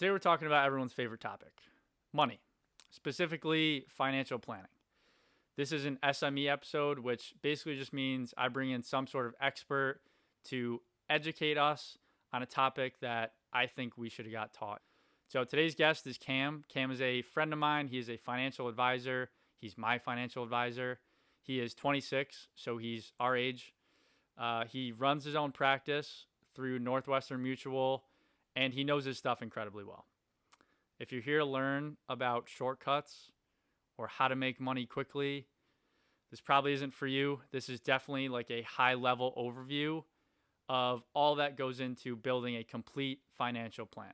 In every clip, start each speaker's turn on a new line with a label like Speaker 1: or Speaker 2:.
Speaker 1: Today we're talking about everyone's favorite topic, money, specifically financial planning. This is an SME episode, which basically just means I bring in some sort of expert to educate us on a topic that I think we should have got taught. So today's guest is Cam. Cam is a friend of mine. He is a financial advisor. He's my financial advisor. He is 26, so he's our age. He runs his own practice through Northwestern Mutual, and he knows his stuff incredibly well. If you're here to learn about shortcuts or how to make money quickly, this probably isn't for you. This is definitely like a high-level overview of all that goes into building a complete financial plan.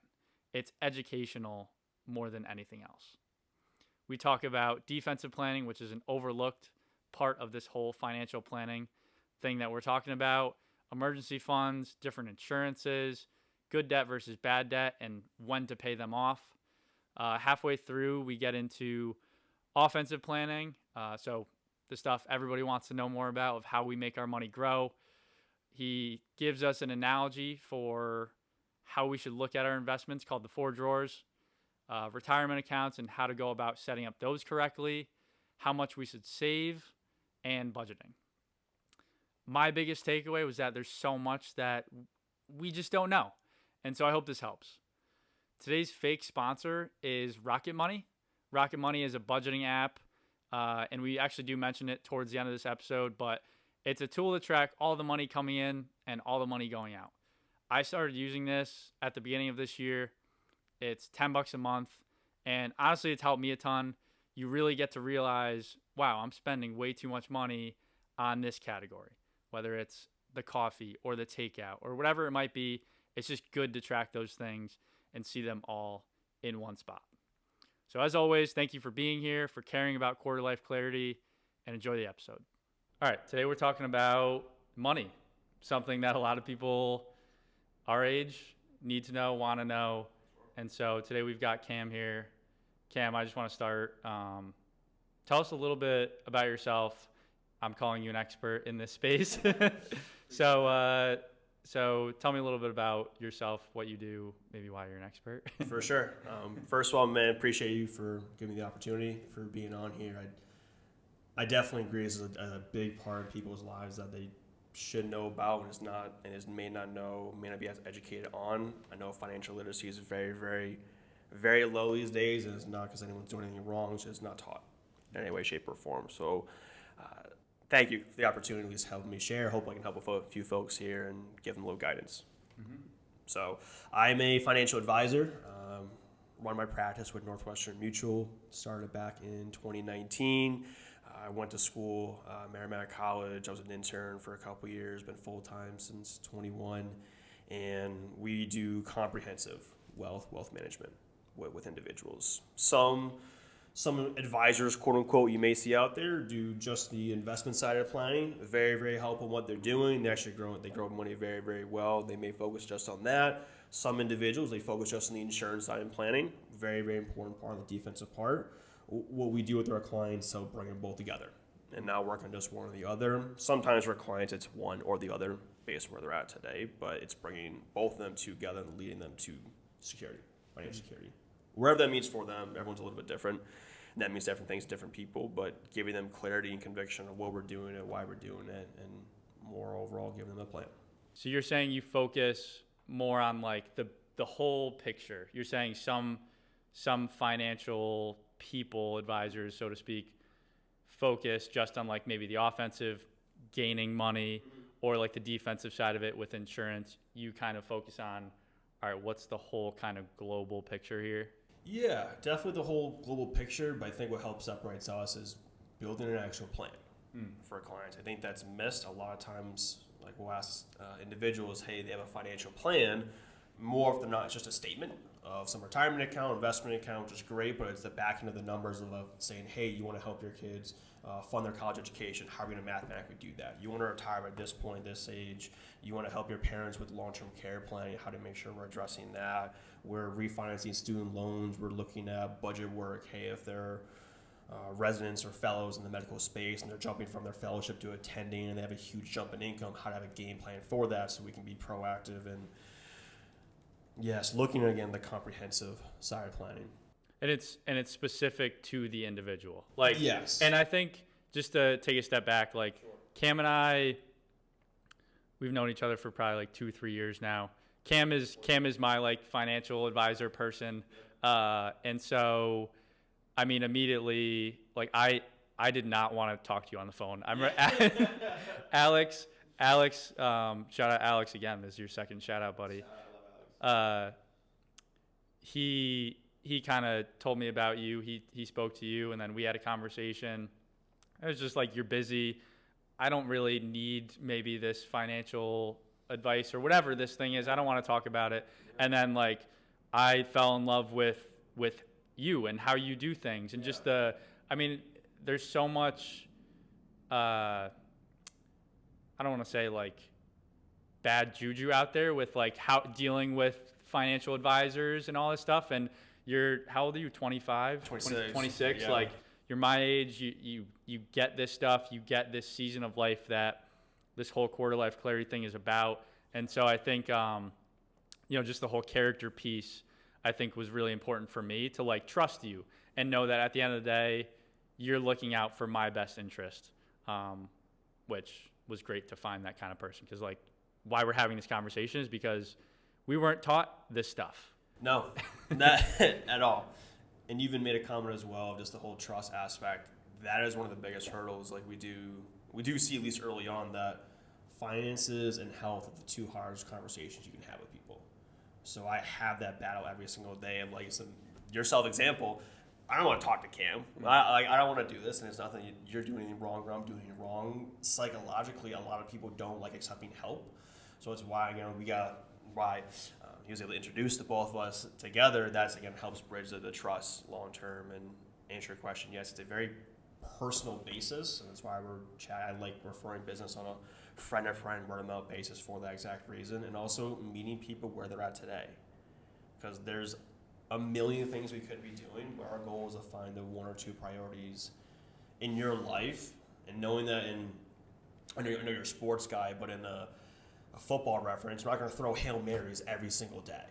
Speaker 1: It's educational more than anything else. We talk about defensive planning, which is an overlooked part of this whole financial planning thing that we're talking about, emergency funds, different insurances, good debt versus bad debt, and when to pay them off. Halfway through, we get into offensive planning. So the stuff everybody wants to know more about of how we make our money grow. He gives us an analogy for how we should look at our investments called the 4 drawers, retirement accounts, and how to go about setting up those correctly, how much we should save, and budgeting. My biggest takeaway was that there's so much that we just don't know. And so I hope this helps. Today's fake sponsor is Rocket Money. Rocket Money is a budgeting app, and we actually do mention it towards the end of this episode, but it's a tool to track all the money coming in and all the money going out. I started using this at the beginning of this year. It's $10 a month, and honestly, it's helped me a ton. You really get to realize, wow, I'm spending way too much money on this category, whether it's the coffee or the takeout or whatever it might be. It's just good to track those things and see them all in one spot. So as always, thank you for being here, for caring about quarter life clarity, and enjoy the episode. All right, today we're talking about money, something that a lot of people our age need to know, want to know. And so today we've got Cam here. Cam, I just want to start. Tell us a little bit about yourself. I'm calling you an expert in this space. So tell me a little bit about yourself, what you do, maybe why you're an expert.
Speaker 2: For sure. First of all, man, appreciate you for giving me the opportunity for being on here. I definitely agree this is a big part of people's lives that they should know about may not be as educated on. I know financial literacy is very, very, very low these days, and it's not because anyone's doing anything wrong, it's just not taught in any way, shape, or form. So thank you for the opportunity to help me share. Hope I can help a few folks here and give them a little guidance. Mm-hmm. So I'm a financial advisor. Run my practice with Northwestern Mutual. Started back in 2019. I went to school, Merrimack College. I was an intern for a couple years, been full-time since 21. And we do comprehensive wealth management with individuals. Some advisors, quote unquote, you may see out there do just the investment side of planning. Very, very helpful in what they're doing. They grow money very, very well. They may focus just on that. Some individuals, they focus just on the insurance side and planning. Very, very important part of the defensive part. What we do with our clients, so bring them both together and not work on just one or the other. Sometimes for clients, it's one or the other based on where they're at today, but it's bringing both of them together and leading them to security, financial security. Wherever that means for them, everyone's a little bit different. And that means different things to different people, but giving them clarity and conviction of what we're doing and why we're doing it, and more overall giving them a plan.
Speaker 1: So you're saying you focus more on like the whole picture. You're saying some financial people, advisors, so to speak, focus just on like maybe the offensive, gaining money, or like the defensive side of it with insurance. You kind of focus on, all right, what's the whole kind of global picture here?
Speaker 2: Yeah, definitely the whole global picture, but I think what helps separates us is building an actual plan for clients. I think that's missed a lot of times. Like we'll ask individuals, hey, they have a financial plan. More often than not, it's just a statement of some retirement account, investment account, which is great, but it's the backing of the numbers of saying, hey, you want to help your kids fund their college education. How are we going to mathematically do that? You want to retire at this point, this age. You want to help your parents with long-term care planning, how to make sure we're addressing that. We're refinancing student loans. We're looking at budget work. Hey, if they're residents or fellows in the medical space and they're jumping from their fellowship to attending and they have a huge jump in income, how to have a game plan for that so we can be proactive and Yes, looking at, again, the comprehensive side of planning.
Speaker 1: And it's specific to the individual. Like,
Speaker 2: yes.
Speaker 1: And I think just to take a step back, like Cam and I, we've known each other for probably like 2-3 years now. Cam is my like financial advisor person. And so, I mean, immediately, like I did not want to talk to you on the phone. Alex, shout out Alex again. This is your second shout out, buddy. He kind of told me about you. He spoke to you, and then we had a conversation. It was just like, you're busy. I don't really need maybe this financial advice or whatever this thing is. I don't want to talk about it. And then like I fell in love with you and how you do things, and just there's so much I don't want to say like bad juju out there with like how dealing with financial advisors and all this stuff. And how old are you? 25? 26.
Speaker 2: Yeah.
Speaker 1: Like, you're my age. You get this stuff. You get this season of life that this whole quarter life clarity thing is about. And so I think, just the whole character piece, I think, was really important for me to like trust you and know that at the end of the day, you're looking out for my best interest, which was great to find that kind of person. Because like why we're having this conversation is because we weren't taught this stuff.
Speaker 2: No, not at all. And you even made a comment as well of just the whole trust aspect. That is one of the biggest hurdles. Like we do see, at least early on, that finances and health are the two hardest conversations you can have with people. So I have that battle every single day of like your self-example. I don't want to talk to Cam. I don't want to do this, and it's nothing you're doing anything wrong or I'm doing anything wrong. Psychologically, a lot of people don't like accepting help. So it's why, he was able to introduce the both of us together. That's, again, helps bridge the trust long term. And answer your question, yes, it's a very personal basis, and that's why I like referring business on a friend-to-friend, word-of-mouth basis for that exact reason, and also meeting people where they're at today. Because there's a million things we could be doing, but our goal is to find the one or two priorities in your life, and knowing that I know you're a sports guy, but in a football reference, we're not going to throw Hail Marys every single day.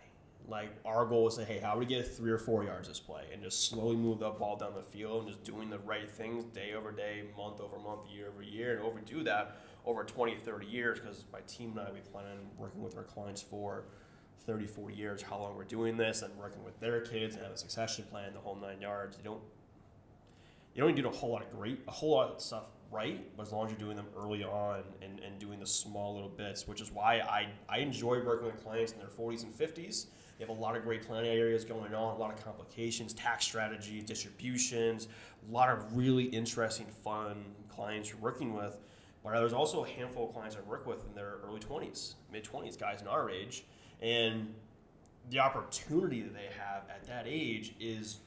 Speaker 2: Like, our goal is to say, hey, how do we get 3 or 4 yards this play, and just slowly move the ball down the field and just doing the right things day over day, month over month, year over year, and overdo that over 20, 30 years, because my team and I, we plan on working with our clients for 30, 40 years, how long we're doing this, and working with their kids and have a succession plan, the whole 9 yards. You don't need to do a whole lot of stuff right, but as long as you're doing them early on and doing the small little bits, which is why I enjoy working with clients in their 40s and 50s. You have a lot of great planning areas going on, a lot of complications, tax strategy, distributions, a lot of really interesting, fun clients you're working with. But there's also a handful of clients I work with in their early 20s, mid-20s, guys in our age. And the opportunity that they have at that age is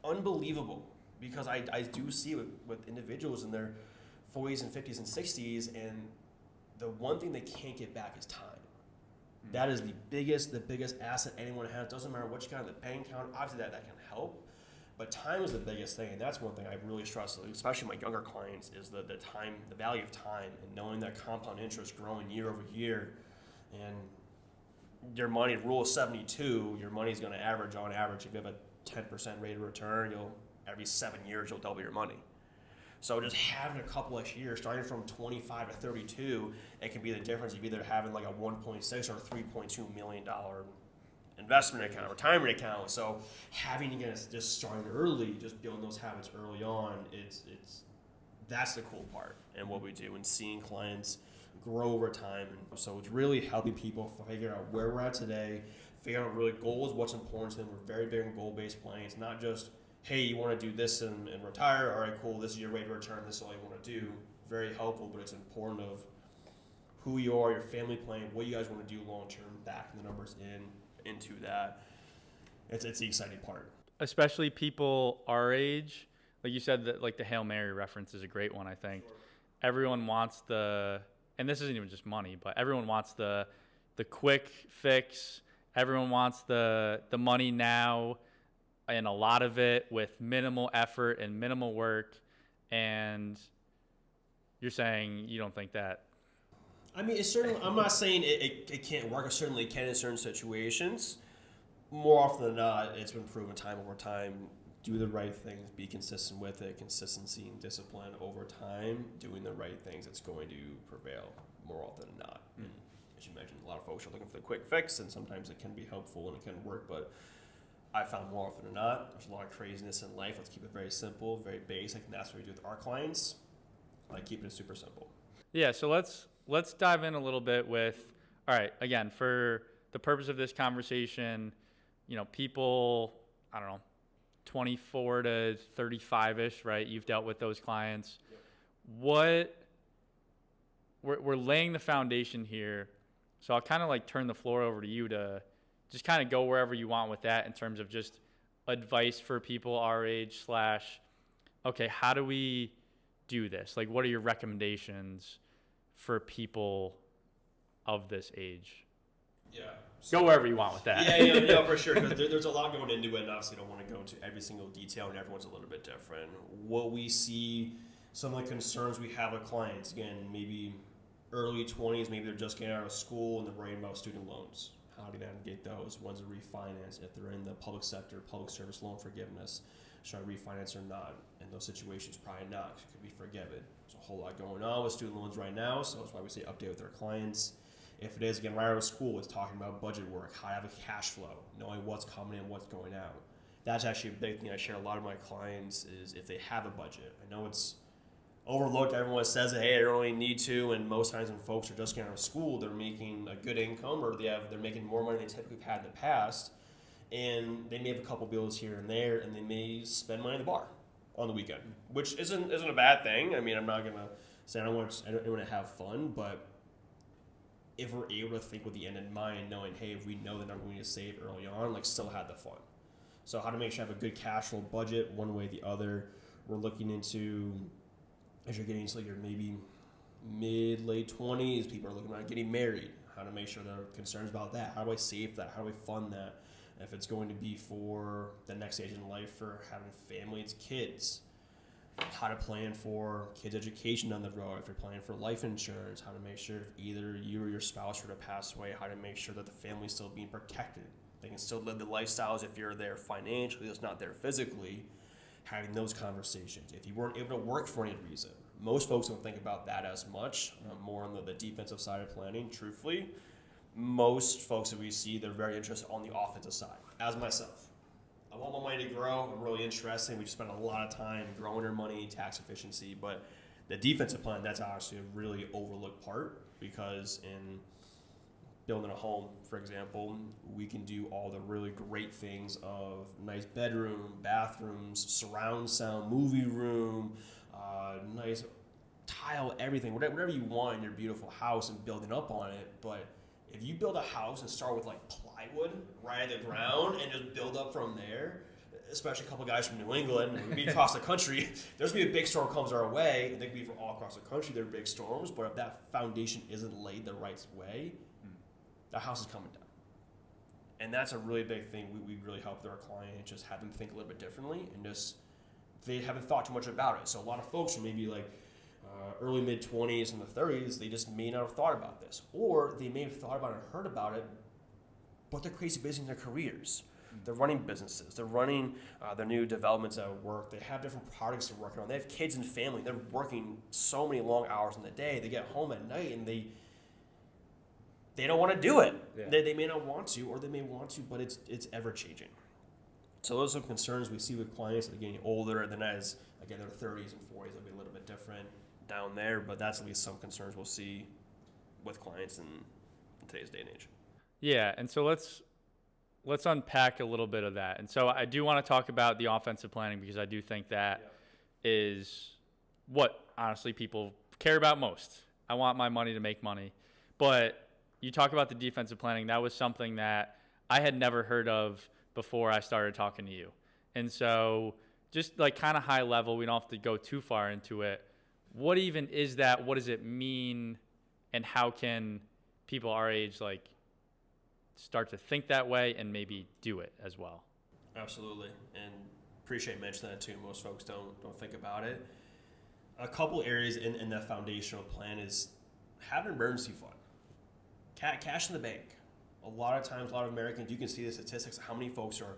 Speaker 2: unbelievable, because I do see it with individuals in their 40s and 50s and 60s, and the one thing they can't get back is time. That is the biggest asset anyone has. Doesn't matter what you got in the bank account. Obviously, that can help, but time is the biggest thing, and that's one thing I really stress, especially my younger clients, is the time, the value of time, and knowing that compound interest growing year over year, and your money, rule of 72, your money is going to average, on average, if you have a 10% rate of return, every 7 years you'll double your money. So just having a couple of years, starting from 25 to 32, it can be the difference of either having like a 1.6 or $3.2 million investment account, retirement account. So having, again, just starting early, just building those habits early on, that's the cool part and what we do, and seeing clients grow over time. And so it's really helping people figure out where we're at today, figure out really goals, what's important to them. We're very big on goal-based planning. It's not just, hey, you want to do this and retire? All right, cool. This is your rate of return. This is all you want to do. Very helpful, but it's important of who you are, your family plan, what you guys want to do long-term, backing the numbers into that. It's the exciting part.
Speaker 1: Especially people our age. Like you said, that like the Hail Mary reference is a great one, I think. Sure. Everyone wants and this isn't even just money, but everyone wants the quick fix. Everyone wants the money now, and a lot of it with minimal effort and minimal work. And you're saying you don't think that?
Speaker 2: I mean, it's certainly, I'm not saying it can't work. It certainly can in certain situations. more often than not, it's been proven time over time. Do the right things, be consistent with it. Consistency and discipline over time, doing the right things, it's going to prevail more often than not. And as you mentioned, a lot of folks are looking for the quick fix, and sometimes it can be helpful and it can work, but I found more often than not, there's a lot of craziness in life. Let's keep it very simple, very basic, and that's what we do with our clients. I keep it super simple.
Speaker 1: Yeah, so let's dive in a little bit with, all right, again, for the purpose of this conversation, people, I don't know, 24 to 35-ish, right? You've dealt with those clients. Yep. We're laying the foundation here. So I'll kind of like turn the floor over to you to just kind of go wherever you want with that in terms of just advice for people our age / okay, how do we do this? Like, what are your recommendations for people of this age?
Speaker 2: Yeah.
Speaker 1: Go wherever you want with that.
Speaker 2: Yeah, for sure. Because there's a lot going into it, and obviously don't want to go into every single detail, and everyone's a little bit different. What we see, some of the concerns we have with clients, again, maybe early 20s, maybe they're just getting out of school and they're worrying about student loans. How do you navigate those? When's a refinance? If they're in the public sector, public service loan forgiveness, should I refinance or not? In those situations, probably not. It could be forgiven. There's a whole lot going on with student loans right now, so that's why we say update with our clients. If it is, again, right out of school, it's talking about budget work, how to have a cash flow, knowing what's coming in, what's going out. That's actually a big thing I share a lot of my clients is if they have a budget. I know it's overlooked. Everyone says, hey, I don't really need to, and most times when folks are just getting out of school, they're making a good income or they're making more money than they typically have had in the past, and they may have a couple bills here and there, and they may spend money at the bar on the weekend, which isn't a bad thing. I mean, I'm not going to say I don't want to have fun, but if we're able to think with the end in mind, knowing, hey, if we know that I'm going to save early on, like still have the fun. So how to make sure I have a good cash flow budget one way or the other. We're looking into, as you're getting into your maybe mid-late 20s, people are looking at getting married. How to make sure they're concerned about that. How do I save that? How do I fund that? If it's going to be for the next stage in life for having families, kids. How to plan for kids' education down the road, if you're planning for life insurance, how to make sure if either you or your spouse were to pass away, how to make sure that the family's still being protected. They can still live the lifestyles if you're there financially, it's not there physically, having those conversations. If you weren't able to work for any reason, most folks don't think about that as much, more on the defensive side of planning, truthfully. Most folks that we see, they're very interested on the offensive side, as myself. I want my money to grow. I'm really interested. We've spent a lot of time growing our money, tax efficiency, but the defensive plan, that's actually a really overlooked part because in building a home, for example, we can do all the really great things of nice bedroom, bathrooms, surround sound, movie room, nice tile, everything, whatever you want in your beautiful house and building up on it. But if you build a house and start with like plywood right at the ground and just build up from there, especially a couple guys from New England, and we across the country, there's going to be a big storm comes our way, and they can be from all across the country, there are big storms, but if that foundation isn't laid the right way, the house is coming down. And that's a really big thing we really help our clients, just have them think a little bit differently, and just, they haven't thought too much about it. So a lot of folks are maybe like, early mid-20s and the 30s, they just may not have thought about this. Or they may have thought about it and heard about it, but they're crazy busy in their careers. They're running businesses. They're running their new developments at work. They have different products they're working on. They have kids and family. They're working so many long hours in the day. They get home at night and they don't want to do it. Yeah. They may not want to, or they may want to, but it's ever-changing. So those are some concerns we see with clients that are getting older, and then as, again, their 30s and 40s, they'll be a little bit different down there, but that's at least some concerns we'll see with clients in today's day and age.
Speaker 1: Yeah, and so let's unpack a little bit of that. And so I do want to talk about the offensive planning because I do think that is what honestly people care about most. I want my money to make money. But you talk about the defensive planning, that was something that I had never heard of before I started talking to you. And so just like kind of high level, we don't have to go too far into it. What even is that? What does it mean? And how can people our age like start to think that way and maybe do it as well?
Speaker 2: Absolutely. And appreciate mentioning that too. Most folks don't think about it. A couple areas in that foundational plan is have an emergency fund. Cash in the bank. A lot of times, a lot of Americans, you can see the statistics of how many folks are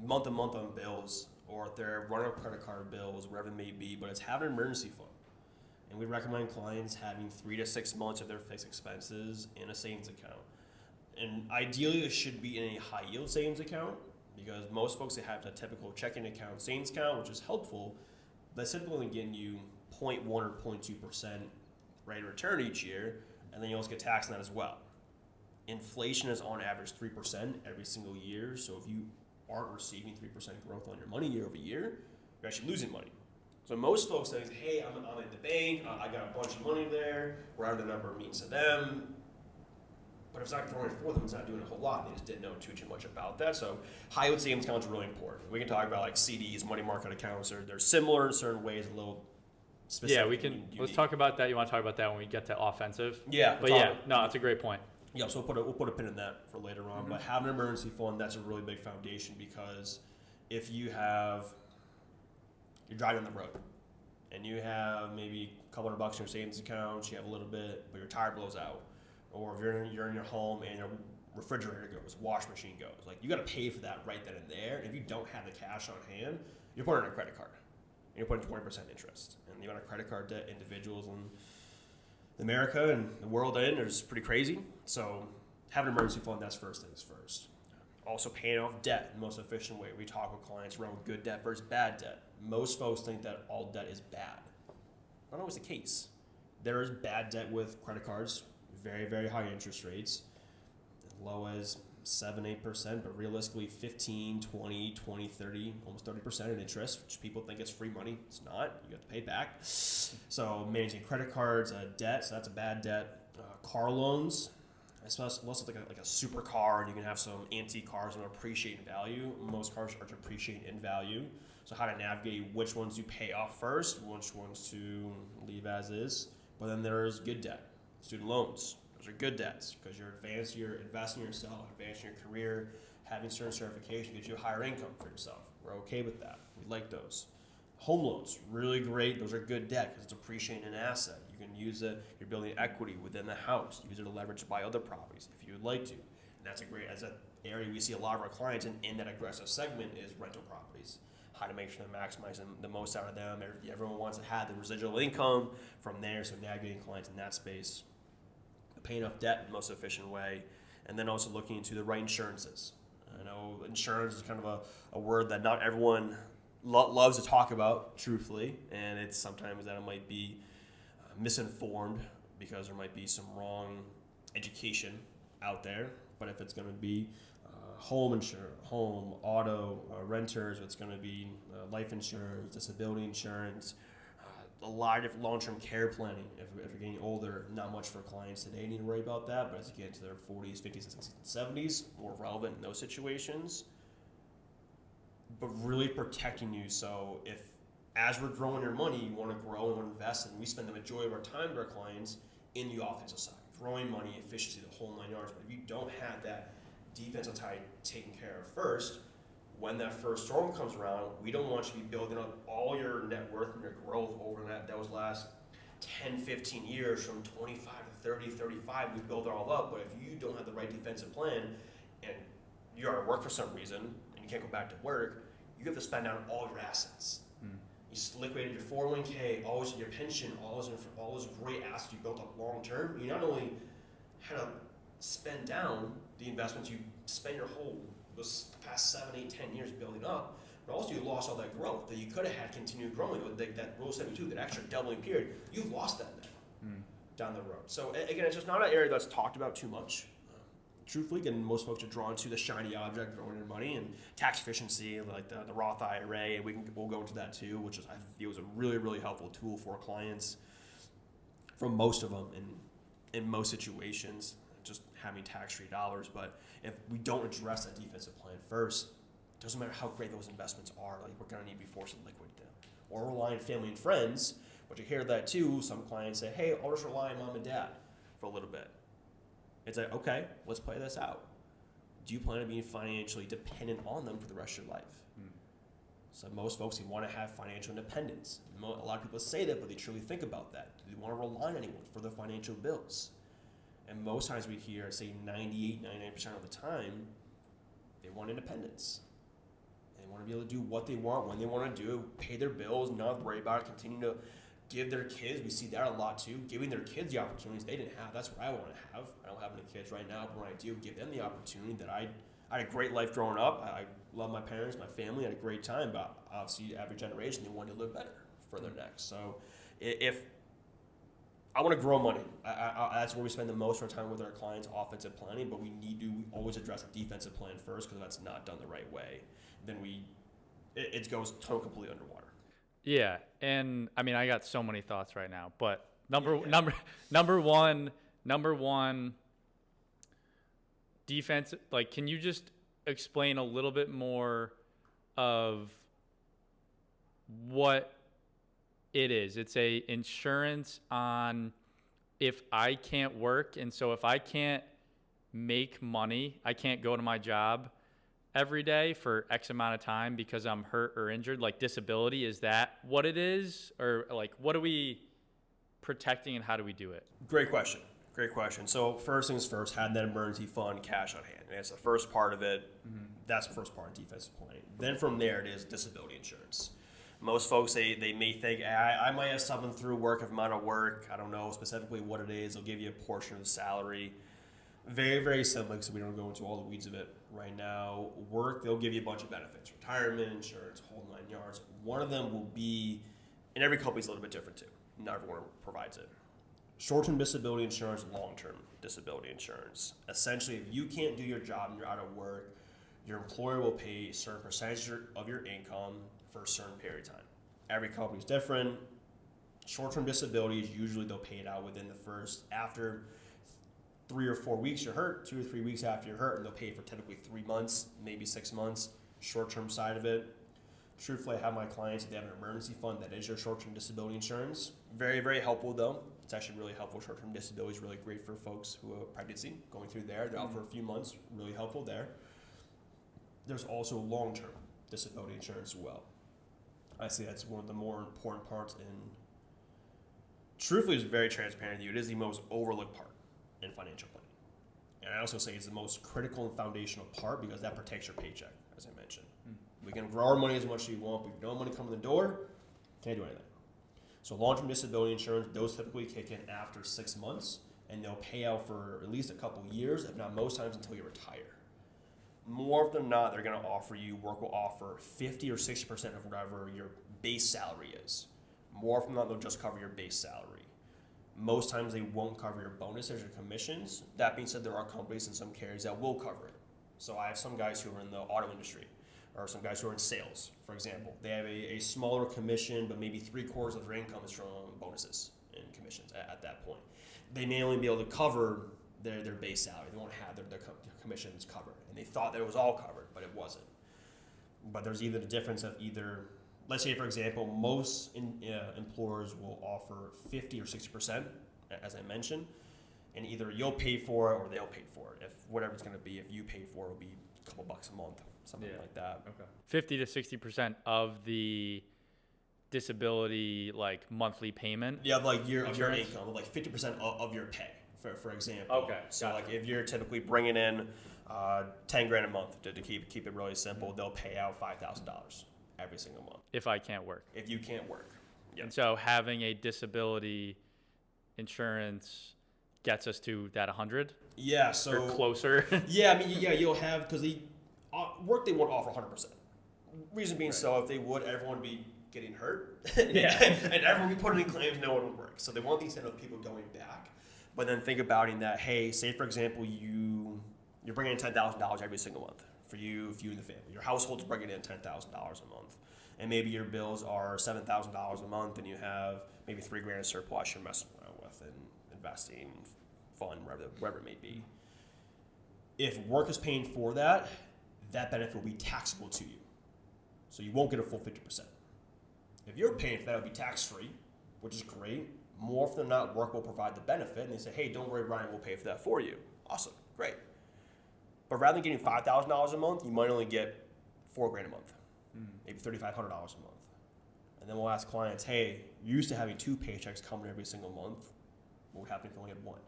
Speaker 2: month to month on bills, or if they're running up credit card bills, wherever it may be, but it's having an emergency fund. And we recommend clients having 3 to 6 months of their fixed expenses in a savings account. And ideally, it should be in a high yield savings account, because most folks, they have a typical checking account, savings account, which is helpful, but it's typically getting you 0.1 or 0.2% rate of return each year, and then you also get taxed on that as well. Inflation is on average 3% every single year, so if you aren't receiving 3% growth on your money year over year, you're actually losing money. So most folks say, hey, I'm at the bank, I got a bunch of money there, whatever the number means to them, but if it's not growing for them, it's not doing a whole lot. They just didn't know too much about that. So high yield savings accounts are really important. We can talk about like CDs, money market accounts. They're similar in certain ways, a little specific.
Speaker 1: Yeah, we can. Let's talk about that. You want to talk about that when we get to offensive?
Speaker 2: Yeah.
Speaker 1: But yeah, no, it's a great point.
Speaker 2: Yeah, so we'll put a pin in that for later on. But having an emergency fund, that's a really big foundation, because if you're driving on the road and you have maybe a couple $100 in your savings account, you have a little bit, but your tire blows out, or if you're in your home and your refrigerator goes, wash machine goes, like you got to pay for that right then and there. And if you don't have the cash on hand, you're putting it on a credit card, and you're putting 20% interest, and the amount of credit card debt individuals in America and the world is pretty crazy. So having an emergency fund, that's first things first. Also paying off debt in the most efficient way. We talk with clients around good debt versus bad debt. Most folks think that all debt is bad. Not always the case. There is bad debt with credit cards, very, very high interest rates, as low as 7-8%, but realistically 15, 20, 20, 30, almost 30% in interest, which people think is free money. It's not. You have to pay it back. So managing credit cards, debt, so that's a bad debt. Car loans, unless it's like a super car, and you can have some antique cars that appreciate in value. Most cars are depreciating in value. So how to navigate which ones you pay off first, which ones to leave as is. But then there's good debt, student loans. Those are good debts, because you're investing in yourself, advancing your career, having certain certification gets you a higher income for yourself. We're okay with that. We like those. Home loans, really great. Those are good debt because it's appreciating an asset. You can use it, you're building equity within the house. Use it to leverage to buy other properties if you would like to. And that's an area we see a lot of our clients in that aggressive segment is rental properties. How to make sure they're maximizing the most out of them. Everyone wants to have the residual income from there, so navigating clients in that space. Paying off debt in the most efficient way, and then also looking into the right insurances. I know insurance is kind of a word that not everyone loves to talk about, truthfully, and it's sometimes that it might be misinformed because there might be some wrong education out there. But if it's going to be home insurance, home, auto, renters, it's going to be life insurance, disability insurance, a lot of different long-term care planning. If you're getting older, not much for clients today need to worry about that, but as you get into their 40s, 50s, 60s, and 70s, more relevant in those situations. But really protecting you, so if as we're growing your money, you want to grow and want to invest, and we spend the majority of our time with our clients in the offensive side, growing money, efficiency, the whole 9 yards. But if you don't have that defensive side taken care of first, when that first storm comes around, we don't want you to be building up all your net worth and your growth over those last 10, 15 years from 25 to 30, 35. We build it all up, but if you don't have the right defensive plan and you're at work for some reason and you can't go back to work, you have to spend down all your assets. You liquidated your 401k, all your pension, all those great assets you built up long term. You not only had to spend down the investments you spent your whole those past 7, 8, 10 years building up, but also you lost all that growth that you could have had continued growing with that Rule 72, that extra doubling period. You lost that now down the road. So again, it's just not an area that's talked about too much. Truthfully, again, most folks are drawn to the shiny object, growing their money, and tax efficiency, like the Roth IRA, and we'll go into that too, which I feel is a really, really helpful tool for clients, for most of them in most situations, just having tax-free dollars. But if we don't address that defensive plan first, it doesn't matter how great those investments are, like we're going to need to be forced to liquidate them. Or rely on family and friends, but you hear that too. Some clients say, hey, I'll just rely on mom and dad for a little bit. It's like, okay, let's play this out. Do you plan on being financially dependent on them for the rest of your life? So most folks, they want to have financial independence. A lot of people say that, but they truly think about that. Do they want to rely on anyone for their financial bills? And most times we hear, say 98, 99% of the time, they want independence. They want to be able to do what they want, when they want to do, pay their bills, not worry about it, continue to give their kids, we see that a lot too, giving their kids the opportunities they didn't have. That's what I want to have. I don't have any kids right now, but when I do, give them the opportunity that I had a great life growing up. I love my parents, my family, had a great time, but obviously every generation, they want to live better for their next. So if I want to grow money, that's where we spend the most of our time with our clients, offensive planning, but we need to always address the defensive plan first, because if that's not done the right way, then it goes completely underwater.
Speaker 1: Yeah, and I mean, I got so many thoughts right now, but number one, defense. Like, can you just explain a little bit more of what it is? It's a insurance on if I can't work, and so if I can't make money, I can't go to my job every day for X amount of time because I'm hurt or injured, like disability. Is that what it is? Or like, what are we protecting and how do we do it?
Speaker 2: Great question. So first things first, have that emergency fund cash on hand. And that's the first part of it. Mm-hmm. That's the first part of defensive planning. Then from there, it is disability insurance. Most folks, they may think, I might have something through work if I'm out of work. I don't know specifically what it is. They'll give you a portion of the salary. Very, very simple, so we don't go into all the weeds of it right now. Work, they'll give you a bunch of benefits. Retirement, insurance, whole 9 yards. One of them will be, and every company's a little bit different too. Not everyone provides it. Short-term disability insurance, long-term disability insurance. Essentially, if you can't do your job and you're out of work, your employer will pay a certain percentage of your income for a certain period of time. Every company's different. Short-term disability is usually they'll pay it out within the first, after 3 or 4 weeks you're hurt, 2 or 3 weeks after you're hurt, and they'll pay for typically 3 months, maybe 6 months, short-term side of it. Truthfully, I have my clients, if they have an emergency fund, that is your short-term disability insurance. Very, very helpful though. It's actually really helpful. Short-term disability is really great for folks who are pregnancy, going through there. They're out for a few months, really helpful there. There's also long-term disability insurance as well. I say that's one of the more important parts, and truthfully, it's very transparent to you. It is the most overlooked part in financial planning. And I also say it's the most critical and foundational part because that protects your paycheck, as I mentioned. We can grow our money as much as we want, but if no money coming in the door, can't do anything. So long-term disability insurance, those typically kick in after 6 months, and they'll pay out for at least a couple years, if not most times until you retire. More often than not, they're going to offer you, work will offer 50 or 60% of whatever your base salary is. More often than not, they'll just cover your base salary. Most times they won't cover your bonuses or commissions. That being said, there are companies and some carriers that will cover it. So I have some guys who are in the auto industry, or some guys who are in sales, for example. They have a smaller commission, but maybe 3/4 of their income is from bonuses and commissions at that point. They may only be able to cover their base salary. They won't have their commissions covered. And they thought that it was all covered, but it wasn't. But there's either the difference of either, let's say, for example, most employers will offer 50 or 60%, as I mentioned, and either you'll pay for it or they'll pay for it. If whatever it's going to be, if you pay for it, it'll be a couple bucks a month, something like that.
Speaker 1: Okay. 50 to 60% of the disability, like monthly payment.
Speaker 2: Yeah, like your income, like 50% of your pay, for example.
Speaker 1: Okay.
Speaker 2: So gotcha. Like if you're typically bringing in $10,000 a month to keep it really simple, they'll pay out $5,000 every single month.
Speaker 1: If I can't work.
Speaker 2: If you can't work. Yep.
Speaker 1: And so having a disability insurance gets us to that 100?
Speaker 2: Yeah, so
Speaker 1: or closer.
Speaker 2: Yeah, I mean, yeah, you'll have, because they won't offer 100%. Reason being, right. So if they would, everyone would be getting hurt. Yeah. And everyone would be putting in claims, no one would work. So they want these kind of people going back. But then think about it in that, hey, say for example, you're bringing in $10,000 every single month for you and the family. Your household's bringing in $10,000 a month. And maybe your bills are $7,000 a month, and you have maybe $3,000 in surplus you're messing around with and investing, fund, wherever it may be. If work is paying for that, that benefit will be taxable to you. So you won't get a full 50%. If you're paying for that, it'll be tax-free, which is great. More often than not, work will provide the benefit, and they say, hey, don't worry, Ryan, we'll pay for that for you. Awesome, great. But rather than getting $5,000 a month, you might only get $4,000 a month, maybe $3,500 a month. And then we'll ask clients, hey, you're used to having 2 paychecks coming every single month. What would happen if you only had 1?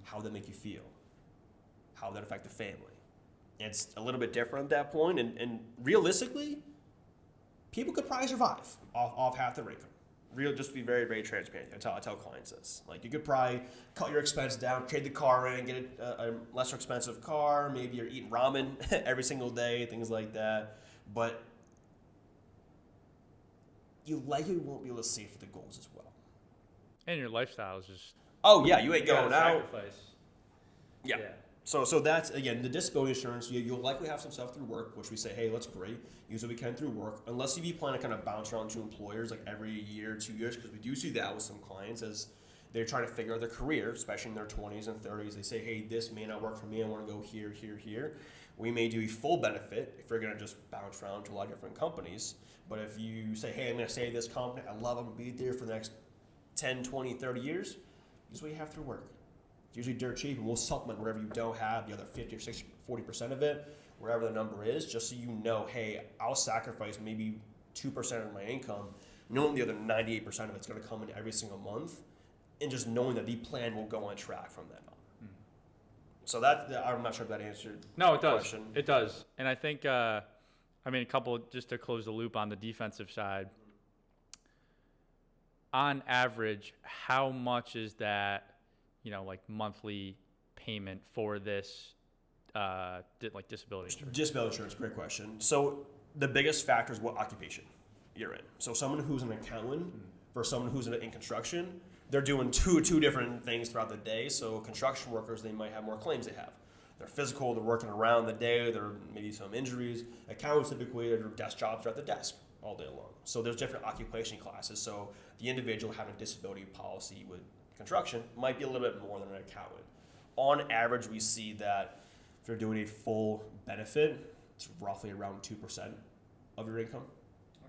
Speaker 2: How would that make you feel? How would that affect the family? And it's a little bit different at that point, and realistically, people could probably survive off half their income. Just to be very, very transparent. I tell clients this. Like, you could probably cut your expense down, trade the car in, get a lesser expensive car. Maybe you're eating ramen every single day, things like that. But you likely won't be able to save for the goals as well.
Speaker 1: And your lifestyle is just...
Speaker 2: Oh, yeah, you ain't going out.
Speaker 1: Sacrifice.
Speaker 2: Yeah. So that's, again, the disability insurance, you'll likely have some stuff through work, which we say, hey, that's great. Use what we can through work. Unless if you plan to kind of bounce around to employers like every year, 2 years, because we do see that with some clients as they're trying to figure out their career, especially in their 20s and 30s. They say, hey, this may not work for me. I want to go here, here, here. We may do a full benefit if you're going to just bounce around to a lot of different companies. But if you say, hey, I'm going to stay at this company, I love it, I'm going to be there for the next 10, 20, 30 years, this is what you have through work. It's usually dirt cheap, and we'll supplement whatever you don't have, the other 50 or 60, 40% of it, wherever the number is, just so you know, hey, I'll sacrifice maybe 2% of my income, knowing the other 98% of it's going to come in every single month, and just knowing that the plan will go on track from then on. So I'm not sure if that answered
Speaker 1: No, it does.
Speaker 2: question.
Speaker 1: It does. And I think, a couple, just to close the loop on the defensive side, on average, how much is that, like monthly payment for this, disability insurance?
Speaker 2: Disability insurance, great question. So the biggest factor is what occupation you're in. So someone who's an accountant versus someone who's in construction, they're doing two different things throughout the day. So construction workers, they might have more claims they have. They're physical, they're working around the day, there may be some injuries. Accountants typically, their desk jobs are at the desk all day long. So there's different occupation classes. So the individual having a disability policy with construction might be a little bit more than an accountant. On average, we see that if you're doing a full benefit, it's roughly around 2% of your income.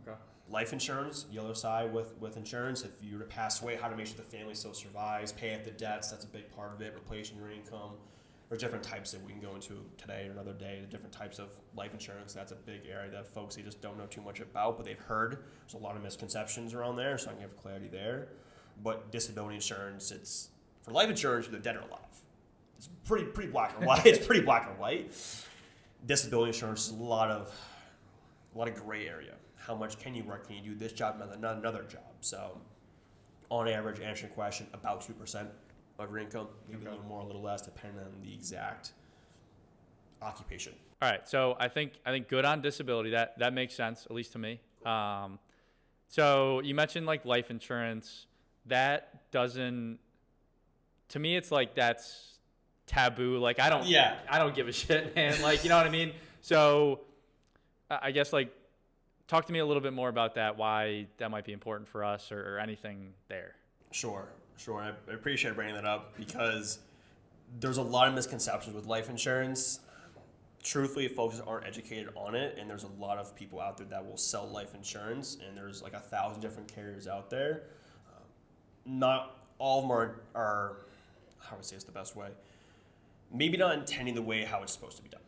Speaker 1: Okay.
Speaker 2: Life insurance, the other side with insurance, if you were to pass away, how to make sure the family still survives, pay off the debts, that's a big part of it, replacing your income. There's different types that we can go into today or another day, the different types of life insurance. That's a big area that folks, they just don't know too much about, but they've heard. There's a lot of misconceptions around there, so I can give clarity there. But disability insurance, it's for life insurance, you're dead or alive. It's pretty black and white. It's pretty black and white. Disability insurance is a lot of gray area. How much can you work? Can you do this job, another job? So, on average, answering your question, about 2% of your income, maybe a little more, a little less, depending on the exact occupation.
Speaker 1: All right, so I think good on disability. That makes sense, at least to me. So you mentioned like life insurance. That doesn't, to me, it's like that's taboo. Like I don't give a shit, man. Like, you know what I mean? So I guess like talk to me a little bit more about that, why that might be important for us or anything there.
Speaker 2: Sure. I appreciate bringing that up because there's a lot of misconceptions with life insurance. Truthfully, folks aren't educated on it, and there's a lot of people out there that will sell life insurance, and there's like 1,000 different carriers out there. Not all of them are, how would I say it's the best way, maybe not intending the way how it's supposed to be done.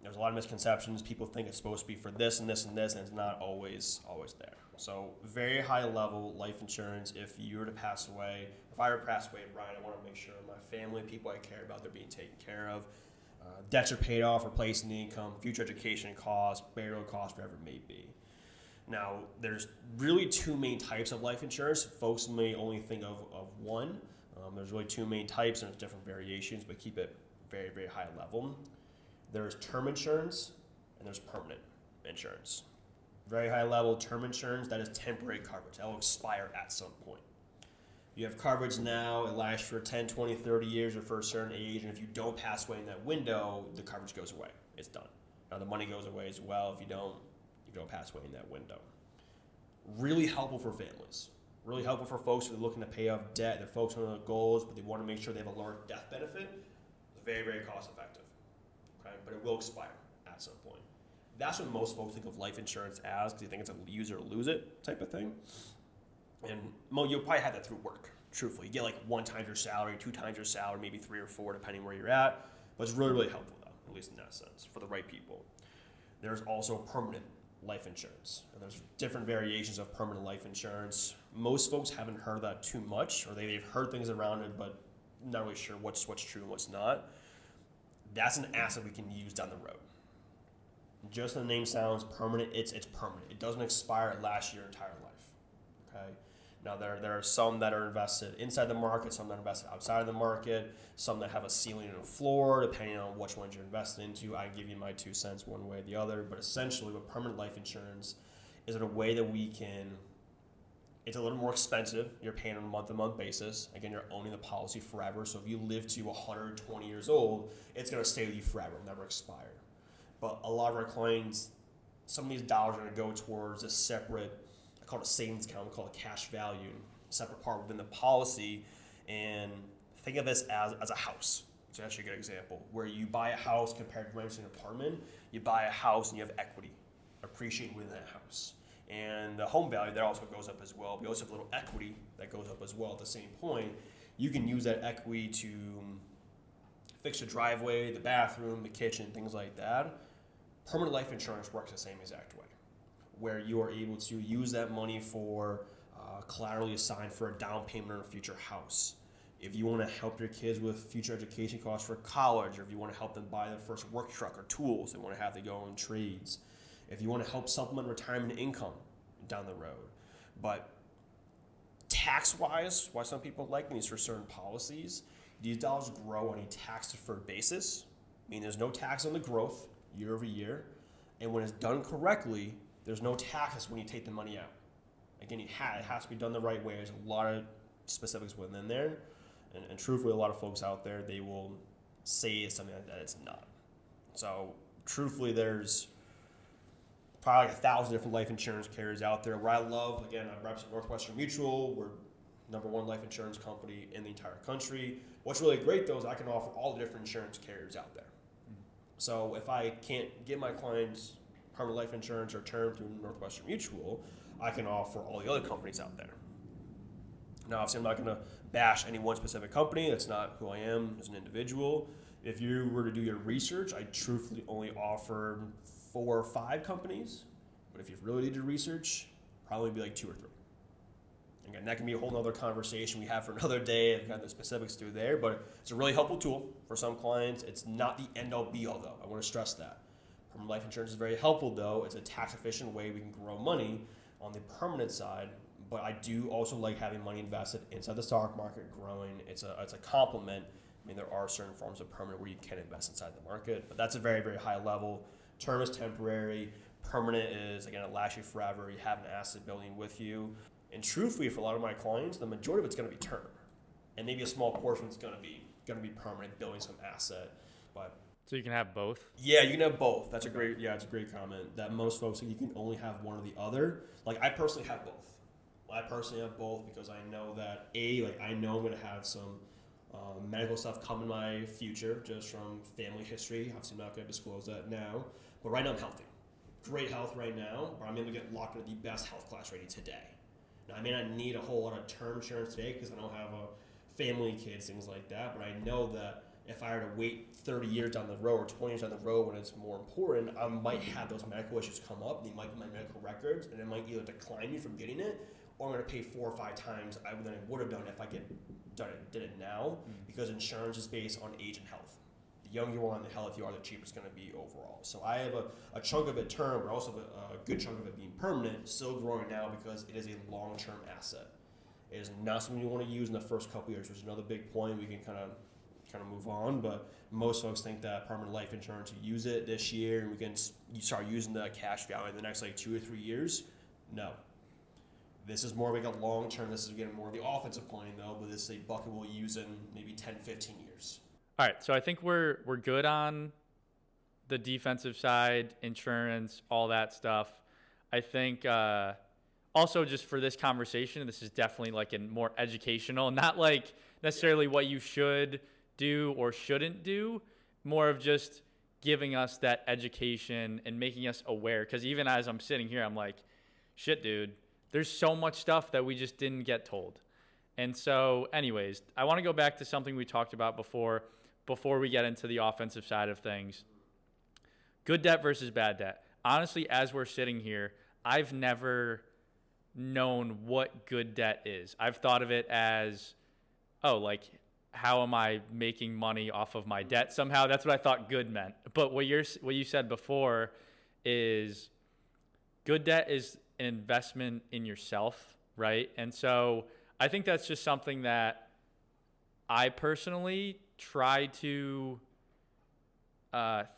Speaker 2: There's a lot of misconceptions. People think it's supposed to be for this and this and this, and it's not always there. So very high level life insurance. If you were to pass away, if I were to pass away, Brian, I want to make sure my family, people I care about, they're being taken care of. Debts are paid off, replacing the income, future education costs, burial costs, whatever it may be. Now, there's really two main types of life insurance. Folks may only think of one. There's really two main types, and there's different variations, but keep it very, very high level. There's term insurance, and there's permanent insurance. Very high level term insurance, that is temporary coverage. That will expire at some point. You have coverage now, it lasts for 10, 20, 30 years or for a certain age, and if you don't pass away in that window, the coverage goes away. It's done. Now the money goes away as well if you don't pass away in that window. Really helpful for families. Really helpful for folks who are looking to pay off debt. They're focused on their goals, but they want to make sure they have a lower death benefit. It's very, very cost effective. Okay? But it will expire at some point. That's what most folks think of life insurance as, because they think it's a use it or lose it type of thing. And you'll probably have that through work, truthfully. You get like 1 time your salary, 2 times your salary, maybe 3 or 4, depending where you're at. But it's really, really helpful, though, at least in that sense, for the right people. There's also permanent life insurance. And there's different variations of permanent life insurance. Most folks haven't heard that too much, or they've heard things around it, but not really sure what's true and what's not. That's an asset we can use down the road. Just the name sounds permanent. It's permanent. It doesn't expire. It lasts your entire life. Okay. Now there are some that are invested inside the market, some that are invested outside of the market, some that have a ceiling and a floor, depending on which ones you're invested into. I give you my 2 cents one way or the other, but essentially, with permanent life insurance, is it a way that we can? It's a little more expensive. You're paying on a month-to-month basis. Again, you're owning the policy forever. So if you live to 120 years old, it's going to stay with you forever, never expire. But a lot of our clients, some of these dollars are going to go towards a separate, I call it a savings account, we call it cash value, separate part within the policy. And think of this as a house. It's actually a good example. Where you buy a house compared to renting an apartment, you buy a house and you have equity appreciating within that house. And the home value, that also goes up as well. We also have a little equity that goes up as well at the same point. You can use that equity to fix the driveway, the bathroom, the kitchen, things like that. Permanent life insurance works the same exact way, where you are able to use that money for collaterally assigned for a down payment on a future house. If you want to help your kids with future education costs for college, or if you want to help them buy their first work truck or tools they want to have to go in trades, if you want to help supplement retirement income down the road. But tax-wise, why some people like these for certain policies, these dollars grow on a tax-deferred basis, meaning there's no tax on the growth year over year, and when it's done correctly, there's no taxes when you take the money out. Again, it has to be done the right way. There's a lot of specifics within there, and truthfully, a lot of folks out there, they will say it's something that it's not. So truthfully, there's probably like 1,000 different life insurance carriers out there. Where I love, again, I represent Northwestern Mutual. We're #1 life insurance company in the entire country. What's really great, though, is I can offer all the different insurance carriers out there. So if I can't get my clients permanent life insurance or term through Northwestern Mutual, I can offer all the other companies out there. Now, obviously, I'm not going to bash any one specific company. That's not who I am as an individual. If you were to do your research, I truthfully only offer 4 or 5 companies. But if you really did your research, probably be like 2 or 3. Again, that can be a whole nother conversation we have for another day and kind of the specifics through there, but it's a really helpful tool for some clients. It's not the end-all be-all, though. I want to stress that. Permanent life insurance is very helpful, though. It's a tax-efficient way we can grow money on the permanent side, but I do also like having money invested inside the stock market growing. It's a complement. I mean, there are certain forms of permanent where you can invest inside the market, but that's a very, very high level. Term is temporary. Permanent is, again, it lasts you forever. You have an asset building with you. And truthfully, for a lot of my clients, the majority of it's going to be term, and maybe a small portion is going to be permanent, building some asset. But
Speaker 1: so you can have both.
Speaker 2: Yeah, you can have both. It's a great comment. That most folks, you can only have one or the other. Like I personally have both. Because I know that I know I'm going to have some medical stuff come in my future just from family history. Obviously, I'm not going to disclose that now. But right now, I'm healthy. Great health right now, but I'm able to get locked into the best health class rating today. Now, I may not need a whole lot of term insurance today because I don't have a family, kids, things like that, but I know that if I were to wait 30 years down the road or 20 years down the road when it's more important, I might have those medical issues come up. They might be my medical records, and it might either decline me from getting it, or I'm going to pay 4 or 5 times than I would have done if I did it now, because insurance is based on age and health. The younger you are and the healthier you are, the cheaper it's going to be overall. So I have a chunk of it term, but also a good chunk of it being permanent, still growing now because it is a long-term asset. It is not something you want to use in the first couple years, which is another big point. We can kind of move on, but most folks think that permanent life insurance, you use it this year and you start using the cash value in the next 2 or 3 years. No. This is more like a long-term. This is, again, more of the offensive planning, though, but this is a bucket we'll use in maybe 10, 15 years.
Speaker 1: All right, so I think we're good on the defensive side, insurance, all that stuff. I think also just for this conversation, this is definitely like a more educational, not like necessarily what you should do or shouldn't do, more of just giving us that education and making us aware. Because even as I'm sitting here, I'm like, shit, dude, there's so much stuff that we just didn't get told. And so anyways, I want to go back to something we talked about before we get into the offensive side of things. Good debt versus bad debt. Honestly, as we're sitting here, I've never known what good debt is. I've thought of it as, how am I making money off of my debt somehow? That's what I thought good meant. But what you said before is good debt is an investment in yourself, right? And so I think that's just something that I personally try to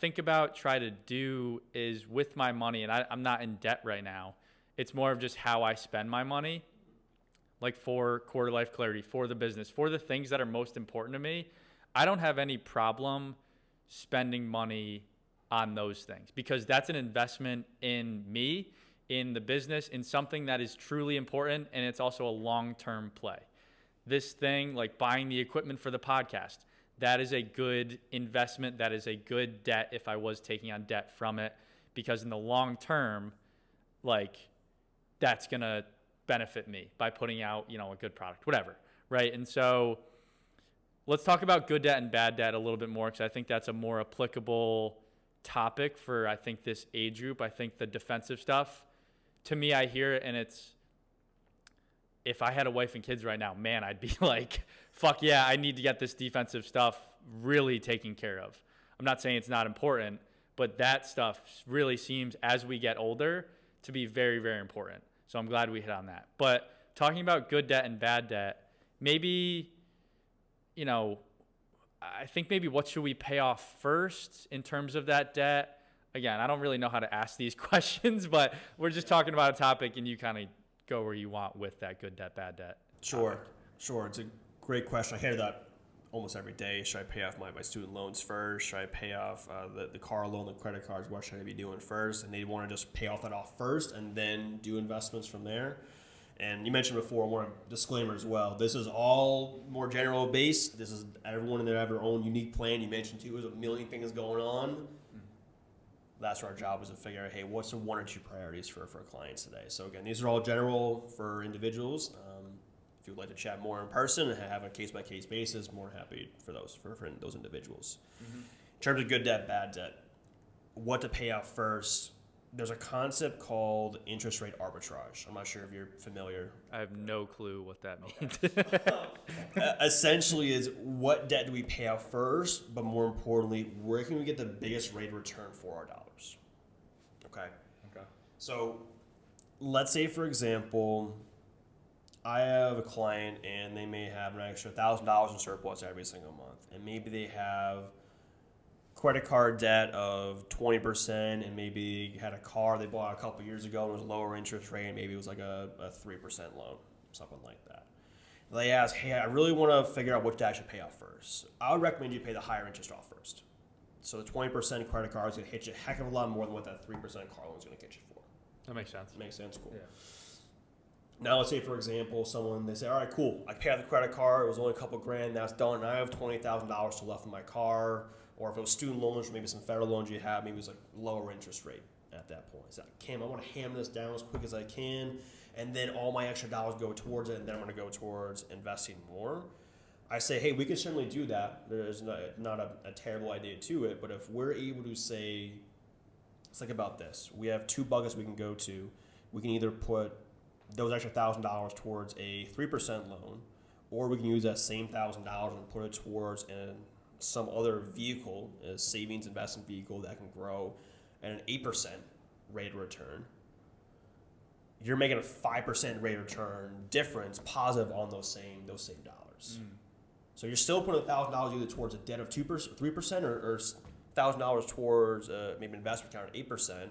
Speaker 1: think about, try to do is with my money. And I'm not in debt right now. It's more of just how I spend my money, like for Quarter Life Clarity, for the business, for the things that are most important to me. I don't have any problem spending money on those things because that's an investment in me, in the business, in something that is truly important. And it's also a long-term play. This thing, like buying the equipment for the podcast, that is a good investment. That is a good debt if I was taking on debt from it, because in the long term, like that's going to benefit me by putting out, a good product, whatever. Right. And so let's talk about good debt and bad debt a little bit more, because I think that's a more applicable topic for, I think, this age group. I think the defensive stuff, to me, I hear it and it's, if I had a wife and kids right now, man, I'd be like, fuck yeah, I need to get this defensive stuff really taken care of. I'm not saying it's not important, but that stuff really seems, as we get older, to be very, very important. So I'm glad we hit on that. But talking about good debt and bad debt, maybe, I think maybe what should we pay off first in terms of that debt? Again, I don't really know how to ask these questions, but we're just talking about a topic and you kind of go where you want with that good debt, bad debt.
Speaker 2: Sure. It's a great question. I hear that almost every day. Should I pay off my student loans first? Should I pay off the car loan, the credit cards? What should I be doing first? And they want to just pay off that off first and then do investments from there. And you mentioned before, one disclaimer as well. This is all more general based. This is everyone in there have their own unique plan. You mentioned too, there's a million things going on. That's our job, is to figure out, hey, what's the one or two priorities for clients today? So again, these are all general for individuals. If you'd like to chat more in person and have a case-by-case basis, more than happy for those individuals. Mm-hmm. In terms of good debt, bad debt, what to pay out first, there's a concept called interest rate arbitrage. I'm not sure if you're familiar.
Speaker 1: I have no clue what that means.
Speaker 2: Essentially is, what debt do we pay out first, but more importantly, where can we get the biggest rate of return for our dollars? Okay. So let's say, for example, I have a client and they may have an extra $1,000 in surplus every single month, and maybe they have credit card debt of 20%, and maybe had a car they bought a couple years ago and it was a lower interest rate, and maybe it was like a 3% loan, something like that. They ask, hey, I really want to figure out what debt I should pay off first. I would recommend you pay the higher interest off first. So the 20% credit card is going to hit you a heck of a lot more than what that 3% car loan is going to get you for.
Speaker 1: That makes sense.
Speaker 2: Makes sense, cool.
Speaker 1: Yeah.
Speaker 2: Now let's say, for example, they say, all right, cool, I pay off the credit card, it was only a couple grand, that's done, and I have $20,000 still left in my car. Or if it was student loans, or maybe some federal loans you have, maybe it was like lower interest rate at that point. It's like, Cam, I want to ham this down as quick as I can, and then all my extra dollars go towards it, and then I'm going to go towards investing more. I say, hey, we can certainly do that. There's not a terrible idea to it, but if we're able to say, let's think about this. We have two buckets we can go to. We can either put those extra $1,000 towards a 3% loan, or we can use that same $1,000 and put it towards some other vehicle, a savings investment vehicle that can grow at an 8% rate of return. You're making a 5% rate of return difference positive on those same dollars. So you're still putting $1,000 either towards a debt of 2%, 3%, or $1,000 towards maybe an investment account at 8%.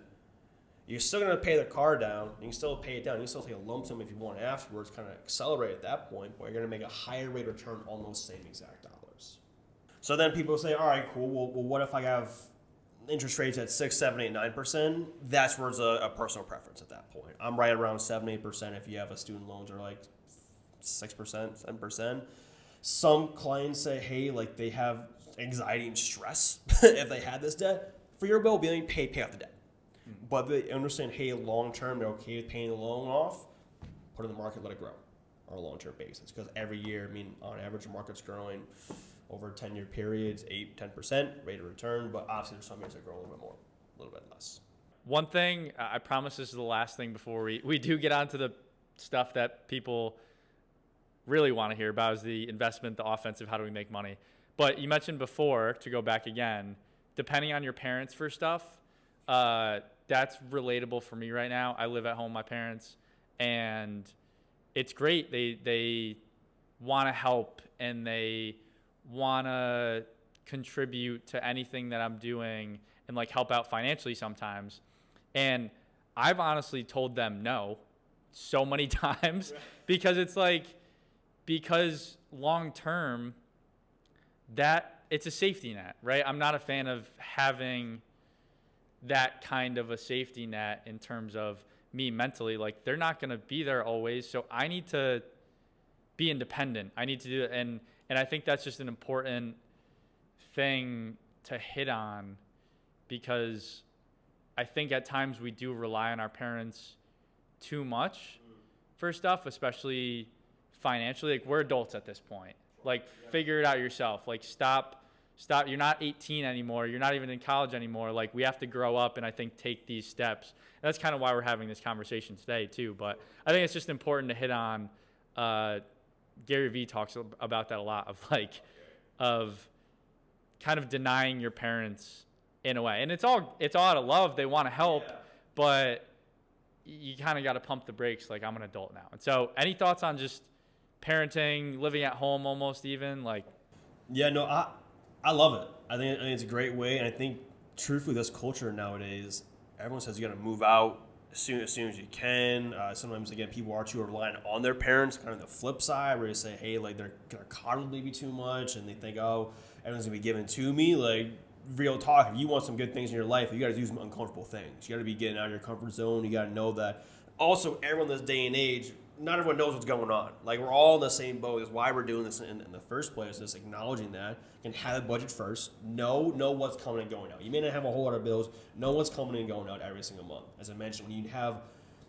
Speaker 2: You're still going to pay the car down. You can still pay it down. You can still take a lump sum if you want afterwards, kind of accelerate at that point, but you're going to make a higher rate of return on those same exact dollars. So then people say, all right, cool. Well, what if I have interest rates at 6, 7, 8, 9%? That's where it's a personal preference at that point. I'm right around 7, 8% if you have a student loans are like 6%, 7%. Some clients say, hey, like they have anxiety and stress if they had this debt. For your well-being, pay off the debt. But they understand, hey, long-term, they're okay with paying the loan off, put it in the market, let it grow on a long-term basis. Because every year, on average, the market's growing over 10-year periods, 8-10% rate of return, but obviously there's some years that grow a little bit more, a little bit less.
Speaker 1: One thing, I promise this is the last thing before we do get onto the stuff that people really want to hear about is the investment, the offensive, how do we make money. But you mentioned before, to go back again, depending on your parents for stuff, that's relatable for me right now. I live at home with my parents, and it's great. They want to help, and they want to contribute to anything that I'm doing and like help out financially sometimes. And I've honestly told them no so many times because it's like, because long term, that it's a safety net, right? I'm not a fan of having that kind of a safety net in terms of me mentally. Like, they're not going to be there always, so I need to be independent. I need to do it, and I think that's just an important thing to hit on, because I think at times we do rely on our parents too much for stuff, especially financially. Like, we're adults at this point. Like, figure it out yourself. Like, stop. You're not 18 anymore. You're not even in college anymore. Like, we have to grow up and I think take these steps. And that's kind of why we're having this conversation today too. But I think it's just important to hit on. Gary Vee talks about that a lot, of kind of denying your parents in a way. And it's all out of love. They want to help, but you kind of got to pump the brakes. Like, I'm an adult now. And so, any thoughts on just parenting, living at home almost even? Like,
Speaker 2: yeah, no, I love it. I think it's a great way, and I think truthfully, this culture nowadays, everyone says you got to move out as soon as you can. Sometimes again, people are too reliant on their parents. Kind of the flip side, where they say, hey, like they're gonna coddle maybe too much, and they think, oh, everyone's gonna be given to me. Like, real talk, if you want some good things in your life, you got to do some uncomfortable things. You got to be getting out of your comfort zone. You got to know that. Also, everyone in this day and age, not everyone knows what's going on. Like, we're all in the same boat. That's why we're doing this in the first place, is acknowledging that. And have a budget first. Know what's coming and going out. You may not have a whole lot of bills. Know what's coming and going out every single month. As I mentioned, when you have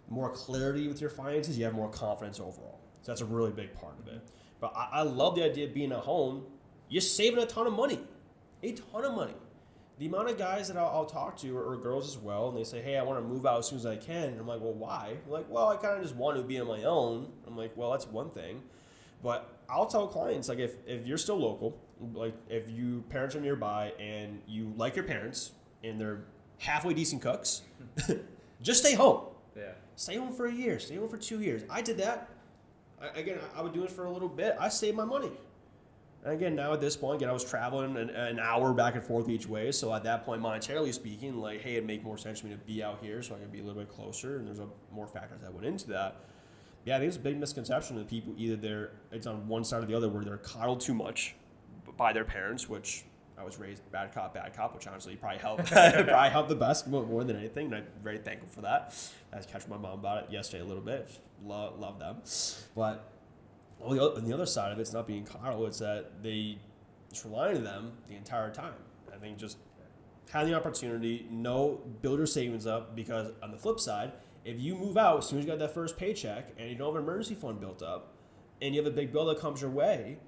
Speaker 2: more clarity with your finances, you have more confidence overall. So that's a really big part of it. But I love the idea of being at home. You're saving a ton of money. A ton of money. The amount of guys that I'll talk to, or girls as well, and they say, hey, I want to move out as soon as I can. And I'm like, well, why? They're like, well, I kind of just want to be on my own. I'm like, well, that's one thing. But I'll tell clients, like, if you're still local, like if you parents are nearby and you like your parents and they're halfway decent cooks, just stay home.
Speaker 1: yeah,
Speaker 2: Stay home for a year. Stay home for 2 years. I did that. I would do it for a little bit. I saved my money. And again, now at this point, I was traveling an hour back and forth each way. So at that point, monetarily speaking, like, hey, it'd make more sense for me to be out here so I could be a little bit closer. And there's more factors that went into that. Yeah, I think it's a big misconception that people either it's on one side or the other, where they're coddled too much by their parents, which I was raised bad cop, which honestly probably helped the best more than anything. And I'm very thankful for that. I was catching my mom about it yesterday a little bit. Love them. But on the other side of it's not being coddled, it's that they just rely on them the entire time. I think just have the opportunity, build your savings up, because on the flip side, if you move out as soon as you got that first paycheck and you don't have an emergency fund built up and you have a big bill that comes your way,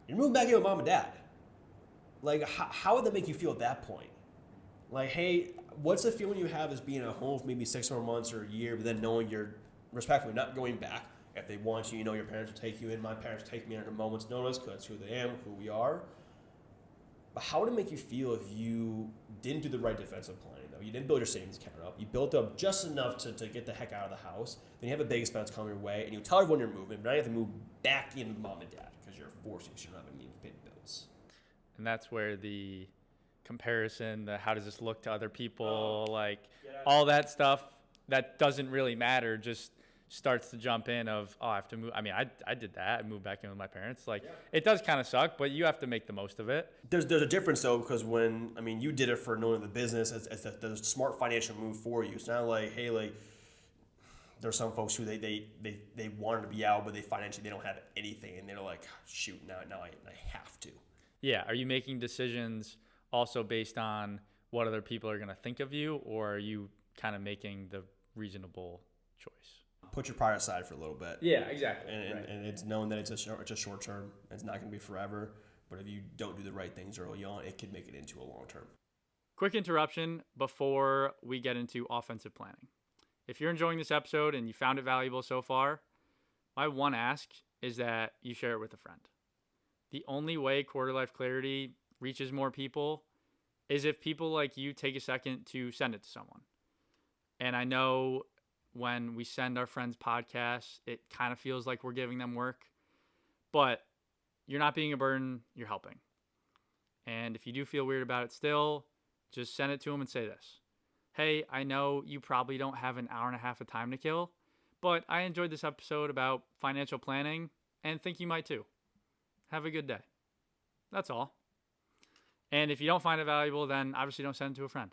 Speaker 2: you're moving back in with mom and dad. Like, how would that make you feel at that point? Like, hey, what's the feeling you have as being at home for maybe 6 more months or a year, but then knowing you're respectfully not going back? If they want you, your parents will take you in. My parents take me in at a moment's notice because that's who they am, who we are. But how would it make you feel if you didn't do the right defensive planning, though? You didn't build your savings account up. You built up just enough to get the heck out of the house. Then you have a big expense coming your way, and you tell everyone you're moving, but now you have to move back in with mom and dad because you're forced because you're not having to pay the bills.
Speaker 1: And that's where the comparison, the how does this look to other people, all that stuff that doesn't really matter, just starts to jump in of, oh, I have to move. I mean, I did that. I moved back in with my parents. It does kind of suck, but you have to make the most of it.
Speaker 2: There's a difference, though, because you did it for knowing the business as the smart financial move for you. It's not like, hey, like, there's some folks who they wanted to be out, but they don't have anything, and they're like, shoot, now I have to.
Speaker 1: Yeah. Are you making decisions also based on what other people are going to think of you, or are you kind of making the reasonable choice?
Speaker 2: Put your pride aside for a little bit.
Speaker 1: Yeah, exactly.
Speaker 2: And it's known that it's a short term. It's not going to be forever. But if you don't do the right things early on, it could make it into a long term.
Speaker 1: Quick interruption before we get into offensive planning. If you're enjoying this episode and you found it valuable so far, my one ask is that you share it with a friend. The only way quarter life clarity reaches more people is if people like you take a second to send it to someone. And I know when we send our friends podcasts, it kind of feels like we're giving them work, but you're not being a burden, you're helping. And if you do feel weird about it still, just send it to them and say this. Hey, I know you probably don't have an hour and a half of time to kill, but I enjoyed this episode about financial planning and think you might too. Have a good day. That's all. And if you don't find it valuable, then obviously don't send it to a friend.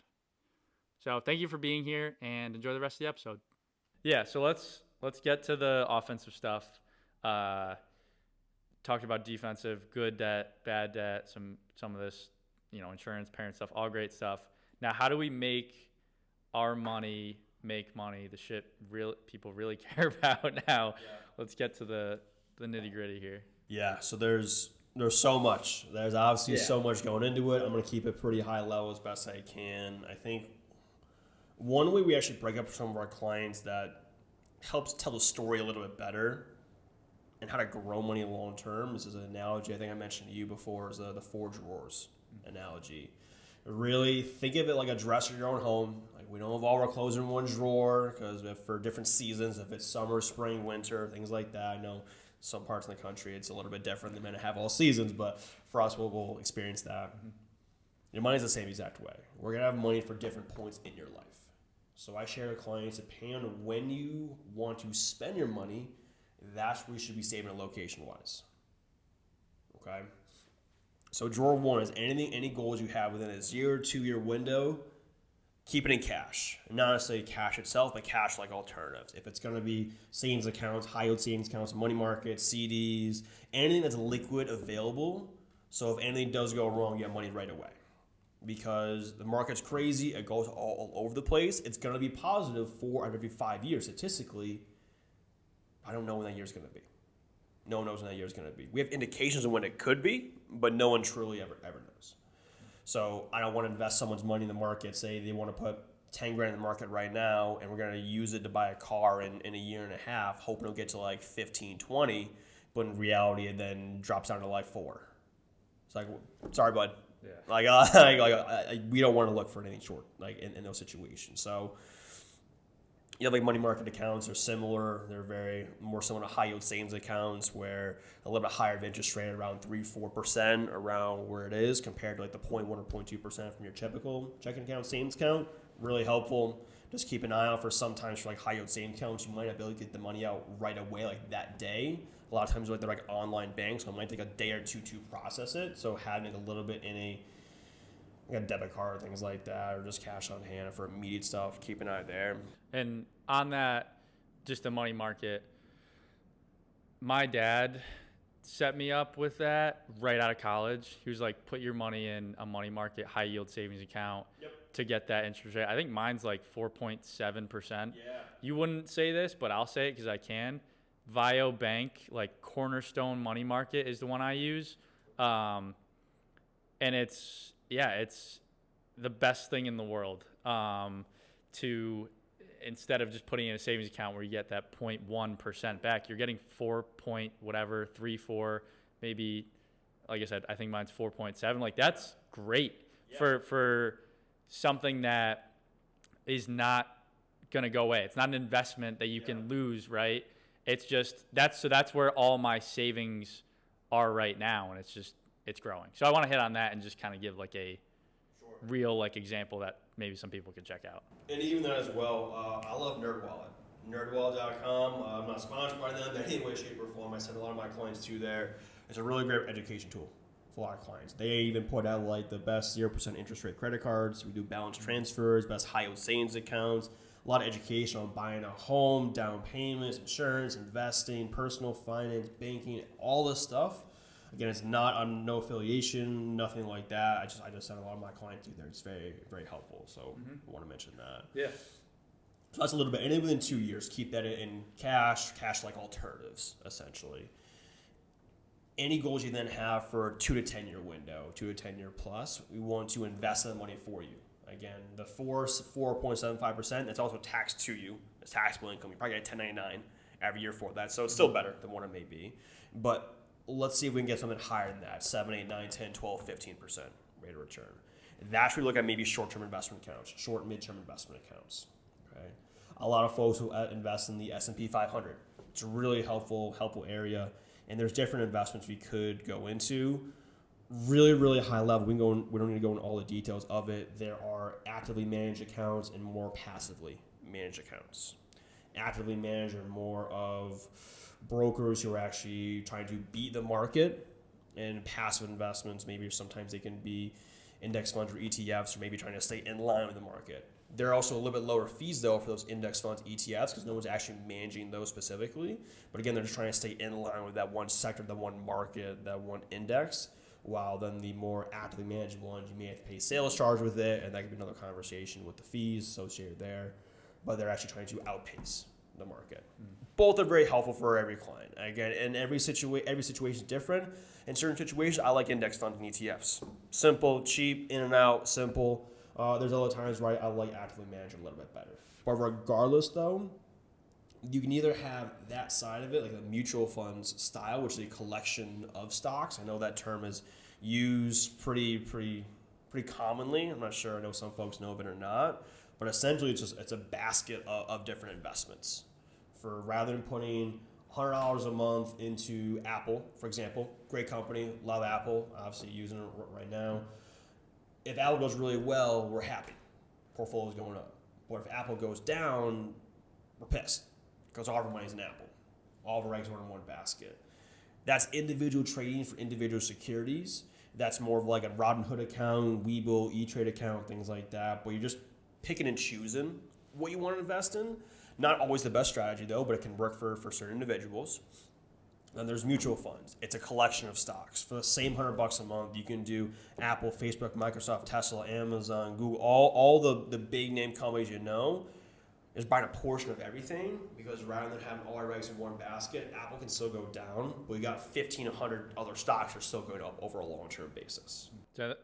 Speaker 1: So thank you for being here and enjoy the rest of the episode. Yeah, so let's get to the offensive stuff. Talked about defensive, good debt, bad debt, some of this, insurance, parent stuff, all great stuff. Now, how do we make our money make money? The shit people really care about now. Yeah. Let's get to the nitty gritty here.
Speaker 2: Yeah, so there's so much. There's obviously so much going into it. I'm going to keep it pretty high level as best I can. I think one way we actually break up some of our clients that helps tell the story a little bit better and how to grow money long term. This is an analogy I think I mentioned to you before, is the 4 drawers analogy. Really think of it like a dresser in your own home. Like, we don't have all our clothes in one drawer because for different seasons, if it's summer, spring, winter, things like that. I know some parts of the country it's a little bit different. They may not have all seasons, but for us, we'll experience that. Mm-hmm. Your money's the same exact way. We're going to have money for different points in your life. So I share with clients, depending on when you want to spend your money, that's where you should be saving it location-wise. Okay? So drawer 1 is any goals you have within a 0 to 2 year window, keep it in cash. Not necessarily cash itself, but cash like alternatives. If it's going to be savings accounts, high-yield savings accounts, money markets, CDs, anything that's liquid available. So if anything does go wrong, you have money right away. Because the market's crazy, it goes all over the place. It's going to be positive 4 out of every 5 years statistically. I don't know when that year's going to be. No one knows when that year's going to be. We have indications of when it could be, but no one truly ever knows. So I don't want to invest someone's money in the market. Say they want to put 10 grand in the market right now, and we're going to use it to buy a car in a year and a half, hoping it'll get to like 15, 20, but in reality it then drops down to like 4. It's like, sorry, bud. Yeah. We don't want to look for anything short, like in those situations. So you have like money market accounts are similar. They're very more similar to high yield savings accounts, where a little bit higher of interest rate, around 3-4%, around where it is, compared to like the 0.1 or 0.2% from your typical checking account, savings account. Really helpful. Just keep an eye out for sometimes for like high yield savings accounts, you might not be able to get the money out right away, like that day. A lot of times, like they're like online banks, so it might take a day or two to process it. So having a little bit in a debit card, things like that, or just cash on hand for immediate stuff, keep an eye there.
Speaker 1: And on that, just the money market, my dad set me up with that right out of college. He was like, put your money in a money market high yield savings account to get that interest rate. I think mine's like 4.7%. Yeah. You wouldn't say this, but I'll say it because I can. Vio Bank, like Cornerstone Money Market, is the one I use. And it's the best thing in the world to, instead of just putting in a savings account where you get that 0.1% back, you're getting 4.34, maybe, like I said, I think mine's 4.7. Like, that's great for something that is not going to go away. It's not an investment that you can lose, right? It's just, that's where all my savings are right now, and it's growing. So I want to hit on that and just kind of give like a real like example that maybe some people can check out.
Speaker 2: And even that as well, I love NerdWallet. Nerdwallet.com. I'm not sponsored by them in any way, shape, or form. I send a lot of my clients to there. It's a really great education tool for a lot of clients. They even put out like the best 0% interest rate credit cards. We do balance transfers, best high yield savings accounts. A lot of education on buying a home, down payments, insurance, investing, personal finance, banking, all this stuff. Again, it's not on no affiliation, nothing like that. I just send a lot of my clients to there. It's very, very helpful. So I want to mention that.
Speaker 1: Yeah.
Speaker 2: So that's a little bit. And within 2 years, keep that in cash like alternatives, essentially. Any goals you then have for a 2 to 10 year window, 2 to 10 year plus, we want to invest that money for you. Again, the 4.75%, that's also taxed to you. It's taxable income. You probably get a 1099 every year for that. So it's still better than what it may be. But let's see if we can get something higher than that, 7, 8, 9, 10, 12, 15% rate of return. That's where we look at maybe short-term investment accounts, short and mid-term investment accounts. Okay, a lot of folks who invest in the S&P 500. It's a really helpful area, and there's different investments we could go into. Really, really high level. We don't need to go into all the details of it. There are actively managed accounts and more passively managed accounts. Actively managed are more of brokers who are actually trying to beat the market, and passive investments, maybe sometimes they can be index funds or ETFs, or maybe trying to stay in line with the market. There are also a little bit lower fees, though, for those index funds, ETFs, because no one's actually managing those specifically. But again, they're just trying to stay in line with that one sector, that one market, that one index, while then the more actively managed ones, you may have to pay sales charge with it, and that could be another conversation with the fees associated there. But they're actually trying to outpace the market. Both are very helpful for every client. Again, and every situation is different. In certain situations, I like index funds and ETFs. Simple, cheap, in and out, simple. There's other times where I like actively manage a little bit better. But regardless, though, you can either have that side of it, like a mutual funds style, which is a collection of stocks. I know that term is used pretty commonly. I'm not sure. I know some folks know of it or not. But essentially, it's a basket of different investments. For rather than putting $100 a month into Apple, for example, great company, love Apple, obviously using it right now. If Apple goes really well, we're happy. Portfolio's going up. But if Apple goes down, we're pissed because all of our money's in Apple. All of our eggs are in one basket. That's individual trading for individual securities. That's more of like a Robinhood account, Webull, E-Trade account, things like that. But you're just picking and choosing what you want to invest in. Not always the best strategy, though, but it can work for certain individuals. Then there's mutual funds. It's a collection of stocks. For the same $100 a month, you can do Apple, Facebook, Microsoft, Tesla, Amazon, Google, all the big name companies you know. Is buying a portion of everything, because rather than having all our eggs in one basket, Apple can still go down, but we got 1,500 other stocks are still going up over a long-term basis.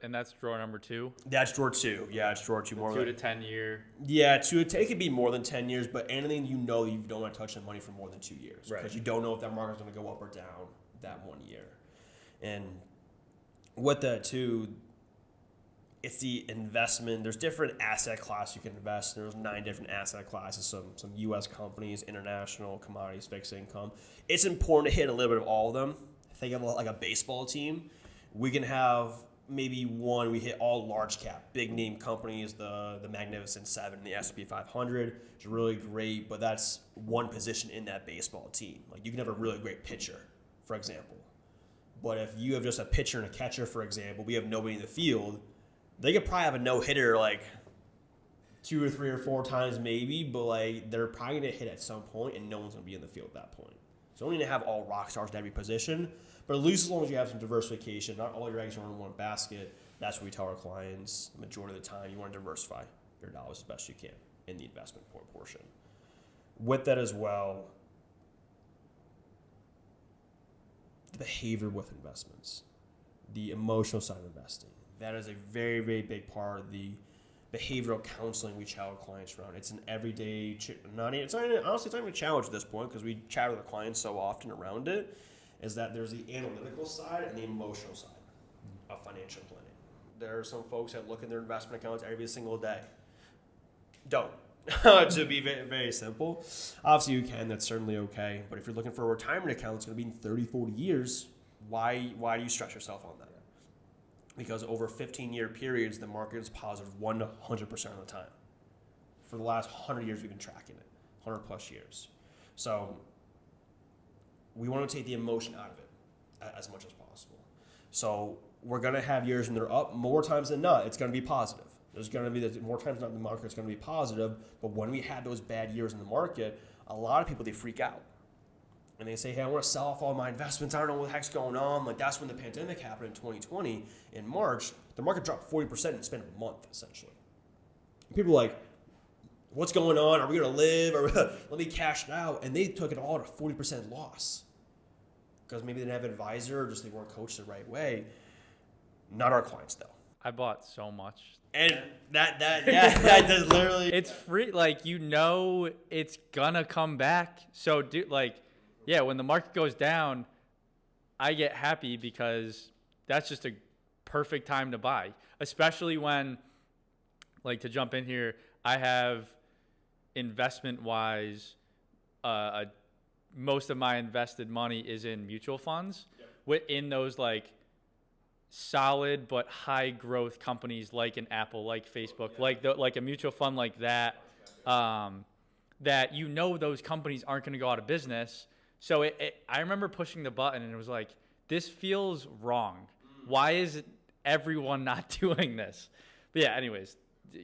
Speaker 1: And that's drawer number 2?
Speaker 2: That's drawer 2. Yeah, it's drawer 2. More
Speaker 1: 2 to 10 year.
Speaker 2: Yeah, it could be more than 10 years, but anything you don't want to touch the money for more than 2 years.
Speaker 1: Right.
Speaker 2: Because you don't know if that market's going to go up or down that 1 year. And with that, too, it's the investment. There's different asset classes you can invest in. There's 9 different asset classes, some U.S. companies, international, commodities, fixed income. It's important to hit a little bit of all of them. Think of it like a baseball team. We can have maybe one, we hit all large cap, big name companies, the Magnificent Seven, the S&P 500. It's really great, but that's one position in that baseball team. Like you can have a really great pitcher, for example. But if you have just a pitcher and a catcher, for example, we have nobody in the field, they could probably have a no-hitter like 2 or 3 or 4 times maybe, but like they're probably going to hit at some point and no one's going to be in the field at that point. So you don't need to have all rock stars in every position, but at least as long as you have some diversification, not all your eggs are in one basket, that's what we tell our clients the majority of the time. You want to diversify your dollars as best you can in the investment portion. With that as well, the behavior with investments, the emotional side of investing. That is a very, very big part of the behavioral counseling we challenge clients around. It's an everyday, honestly, it's not even a challenge at this point because we chat with our clients so often around it, is that there's the analytical side and the emotional side of financial planning. There are some folks that look at their investment accounts every single day. Don't. To be very, very simple. Obviously you can, that's certainly okay. But if you're looking for a retirement account that's going to be in 30, 40 years, why do you stress yourself on that? Because over 15-year periods, the market is positive 100% of the time. For the last 100 years, we've been tracking it, 100 plus years. So we want to take the emotion out of it as much as possible. So we're going to have years when they're up. More times than not, it's going to be positive. There's going to be more times than not the market's going to be positive. But when we have those bad years in the market, a lot of people, they freak out. And they say, hey, I want to sell off all my investments. I don't know what the heck's going on. Like, that's when the pandemic happened in 2020. In March, the market dropped 40% in the span of a month, essentially. And people are like, what's going on? Are we going to live? Or let me cash it out. And they took it all at a 40% loss. Because maybe they didn't have an advisor or just they weren't coached the right way. Not our clients, though.
Speaker 1: I bought so much.
Speaker 2: And that that does literally.
Speaker 1: It's free. Like, it's gonna come back. So, when the market goes down, I get happy because that's just a perfect time to buy. Especially when, like, to jump in here, I have investment-wise, most of my invested money is in mutual funds. Yep. In those, like, solid but high growth companies like an Apple, like Facebook, like a mutual fund like that, that those companies aren't going to go out of business. So I remember pushing the button and it was like, this feels wrong. Why is everyone not doing this? But yeah, anyways,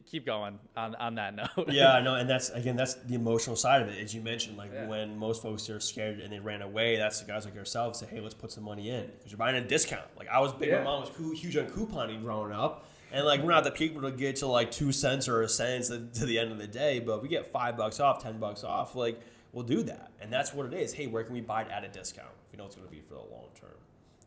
Speaker 1: keep going on that note.
Speaker 2: Yeah, no, and that's the emotional side of it. As you mentioned, when most folks are scared and they ran away, that's the guys like yourself say, hey, let's put some money in because you're buying a discount. Like I was big, my mom was huge on couponing growing up, and like we're not the people to get to like 2 cents or a cent to the end of the day, but we get $5 off, $10 off, like we'll do that, and that's what it is. Hey, where can we buy it at a discount if we know it's going to be for the long term?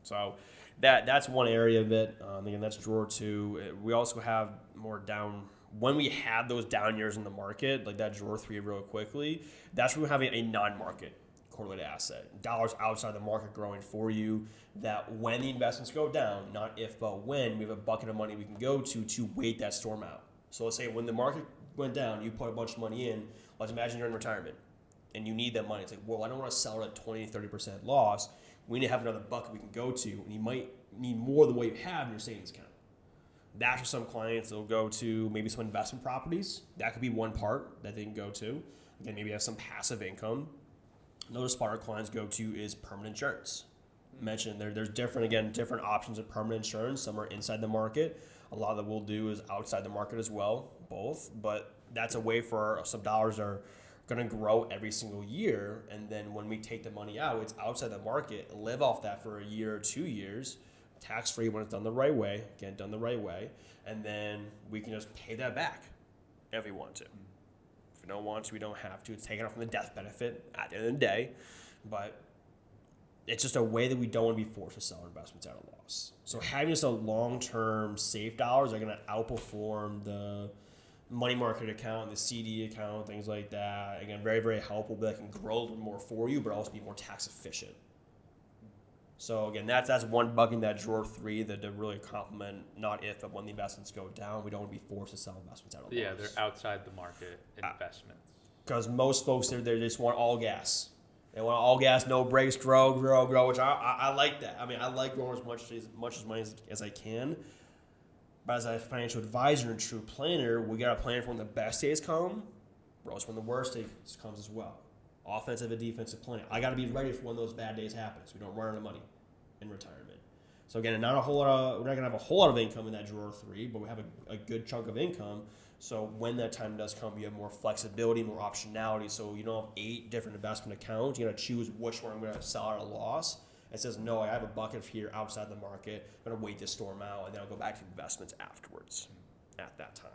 Speaker 2: So that's one area of it. Again, that's drawer 2. We also have more down. When we had those down years in the market, like that drawer 3 real quickly, that's when we're having a non-market correlated asset. Dollars outside the market growing for you, that when the investments go down, not if but when, we have a bucket of money we can go to wait that storm out. So let's say when the market went down, you put a bunch of money in, let's imagine you're in retirement and you need that money. It's like, well, I don't want to sell it at 20, 30% loss. We need to have another bucket we can go to, and you might need more than what you have in your savings account. That's for some clients. They'll go to maybe some investment properties. That could be one part that they can go to. Again, maybe have some passive income. Another spot our clients go to is permanent insurance. Mentioned there's different options of permanent insurance. Some are inside the market. A lot that we'll do is outside the market as well, both. But that's a way for some dollars are going to grow every single year. And then when we take the money out, it's outside the market. Live off that for a year or 2 years. Tax-free when it's done the right way. Again, done the right way. And then we can just pay that back if we want to. If we don't want to, we don't have to. It's taken off from the death benefit at the end of the day. But it's just a way that we don't want to be forced to sell investments at a loss. So having just a long-term safe dollars are going to outperform the money market account, the CD account, things like that. Again, very, very helpful. That can grow a little more for you, but also be more tax efficient. So again, that's one bucket, that drawer 3, that to really complement not if but when the investments go down. We don't want to be forced to sell investments at a loss.
Speaker 1: Yeah, they're outside the market investments.
Speaker 2: Because most folks they just want all gas. They want all gas, no brakes, grow, which I like that. I mean, I like growing as much money as I can. But as a financial advisor and true planner, we got to plan for when the best days come, but also when the worst days comes as well. Offensive and defensive planning. I got to be ready for when those bad days happen, so we don't run out of money in retirement. So again, we're not gonna have a whole lot of income in that drawer 3, but we have a good chunk of income. So when that time does come, you have more flexibility, more optionality. So you don't have 8 different investment accounts. You got to choose which one I'm going to sell at a loss. It says, no, I have a bucket here outside the market. I'm going to wait this storm out, and then I'll go back to investments afterwards at that time.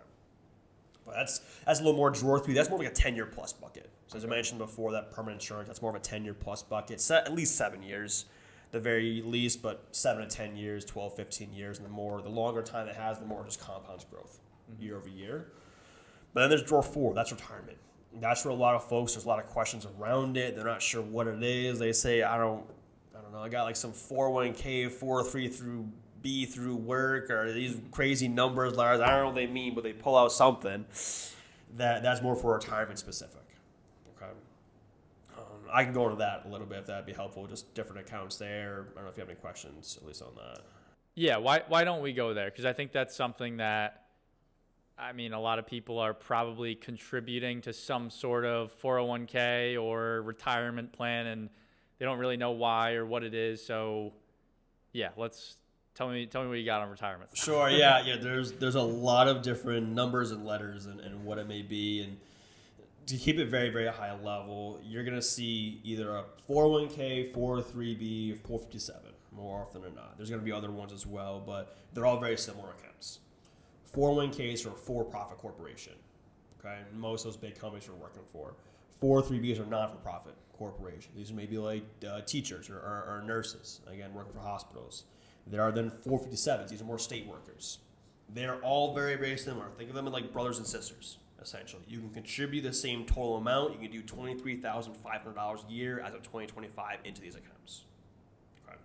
Speaker 2: But that's a little more drawer 3. That's more like a 10-year plus bucket. So as I mentioned before, that permanent insurance, that's more of a 10-year plus bucket. At least 7 years, the very least, but 7 to 10 years, 12, 15 years, and the longer time it has, the more it just compounds growth year over year. But then there's drawer 4. That's retirement. That's where a lot of folks, there's a lot of questions around it. They're not sure what it is. They say, I don't know. I got like some 401k, 403 through B through work, or these crazy numbers. I don't know what they mean, but they pull out something that's more for retirement specific. Okay. I can go into that a little bit if that'd be helpful. Just different accounts there. I don't know if you have any questions, at least on that.
Speaker 1: Yeah. Why don't we go there? Because I think that's something that, I mean, a lot of people are probably contributing to some sort of 401k or retirement plan, and they don't really know why or what it is. So, yeah, tell me what you got on retirement.
Speaker 2: Sure, yeah. There's a lot of different numbers and letters and what it may be, and to keep it very, very high level, you're gonna see either a 401k, 403b, or 457 more often than not. There's gonna be other ones as well, but they're all very similar accounts. 401ks are a for-profit corporation, okay? And most of those big companies are working for. 403bs are not-for-profit corporations. These are maybe like teachers or nurses, again, working for hospitals. There are then 457s. These are more state workers. They're all very, very similar. Think of them as like brothers and sisters, essentially. You can contribute the same total amount. You can do $23,500 a year as of 2025 into these accounts. Okay.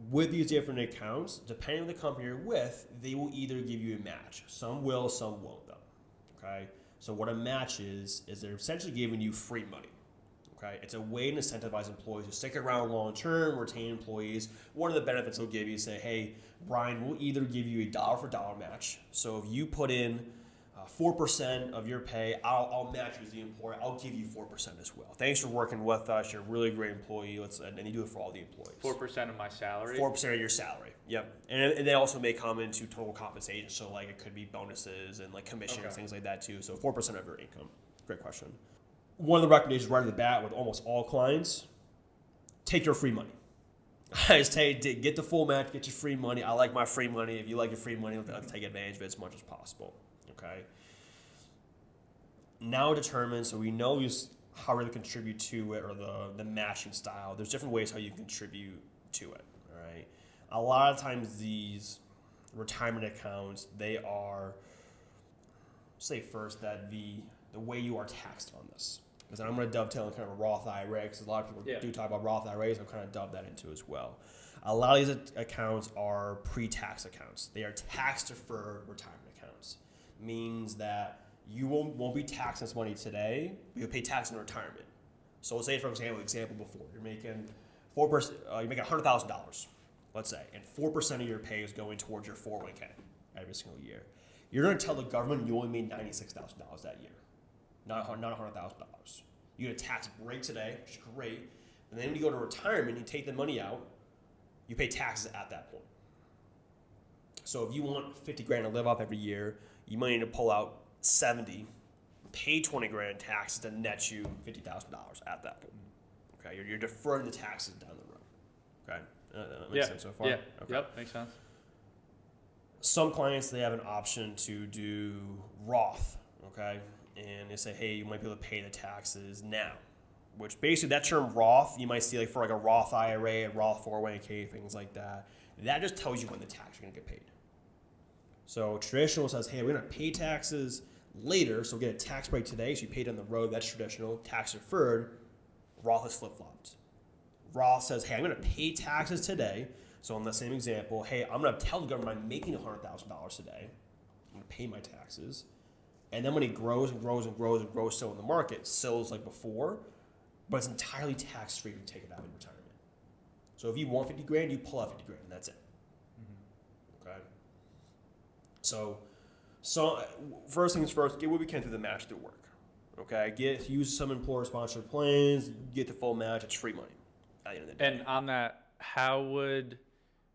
Speaker 2: With these different accounts, depending on the company you're with, they will either give you a match. Some will, some won't, though. Okay. So what a match is they're essentially giving you free money. Okay, it's a way to incentivize employees to stick around long term, retain employees. One of the benefits they'll give you is say, hey, Brian, we'll either give you a dollar for dollar match. So if you put in 4% of your pay, I'll match you as the employer. I'll give you 4% as well. Thanks for working with us. You're a really great employee. And you do it for all the employees.
Speaker 1: 4% of my salary?
Speaker 2: 4% of your salary. Yep. And they also may come into total compensation. So like it could be bonuses and like commissions, things like that too. So 4% of your income. Great question. One of the recommendations right off the bat with almost all clients, take your free money. I just tell you, get the full match, get your free money. I like my free money. If you like your free money, let's take advantage of it as much as possible. Okay. Now determine, so we know how we're going to contribute to it, or the matching style. There's different ways how you can contribute to it. All right. A lot of times these retirement accounts, they are, say first that the way you are taxed on this. Because I'm going to dovetail in kind of a Roth IRA, because a lot of people do talk about Roth IRAs. I'm kind of dove that into as well. A lot of these accounts are pre-tax accounts. They are tax-deferred retirement accounts. Means that you won't be taxed this money today, but you'll pay tax in retirement. So let's say, for example before, you're making 4%, you make $100,000, let's say, and 4% of your pay is going towards your 401k every single year. You're going to tell the government you only made $96,000 that year. Not $100,000. You get a tax break today, which is great. And then when you go to retirement, you take the money out, you pay taxes at that point. So if you want 50 grand to live off every year, you might need to pull out 70, pay 20 grand in taxes to net you $50,000 at that point. Okay, you're deferring the taxes down the road. Okay, that makes sense so far.
Speaker 1: Yeah.
Speaker 2: Okay.
Speaker 1: Yep, makes sense.
Speaker 2: Some clients, they have an option to do Roth. Okay. And they say, hey, you might be able to pay the taxes now, which basically that term Roth, you might see like for like a Roth IRA, a Roth 401k, things like that. That just tells you when the tax you're going to get paid. So traditional says, hey, we're going to pay taxes later, so we'll get a tax break today, so you pay down the road. That's traditional. Tax deferred. Roth is flip-flopped. Roth says, hey, I'm going to pay taxes today. So in the same example, hey, I'm going to tell the government I'm making $100,000 today. I'm going to pay my taxes. And then when it grows and grows and grows and grows still in the market, sells like before, but it's entirely tax-free to take it out in retirement. So if you want 50 grand, you pull out 50 grand, and that's it. Okay? So first things first, get what we can through the match through work. Okay? Use some employer-sponsored plans, get the full match, it's free money at the end of the day.
Speaker 1: And on that,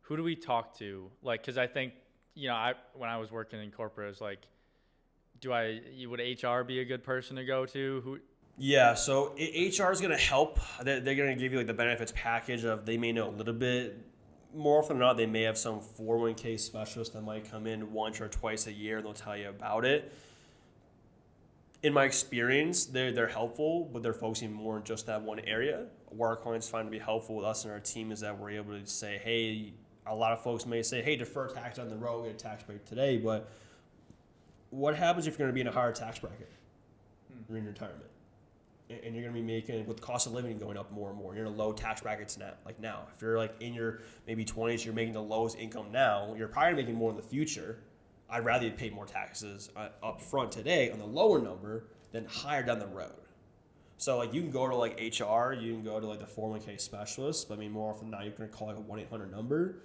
Speaker 1: who do we talk to? Like, because I think, when I was working in corporate, it was like, would HR be a good person to go to?
Speaker 2: Yeah, so HR is going to help. They're going to give you like the benefits package of, they may know a little bit. More often than not, they may have some 401k specialist that might come in once or twice a year and they'll tell you about it. In my experience, they're helpful, but they're focusing more on just that one area. Where our clients find to be helpful with us and our team is that we're able to say, hey, a lot of folks may say, hey, defer tax on the road, get a tax break today, but what happens if you're going to be in a higher tax bracket in retirement? And you're going to be making, with cost of living going up more and more, you're in a low tax brackets now. If you're like in your maybe 20s, you're making the lowest income now, you're probably making more in the future. I'd rather you pay more taxes up front today on the lower number than higher down the road. So like you can go to like HR, you can go to like the 401k specialist, but I mean more often than not, you're going to call like a 1-800 number.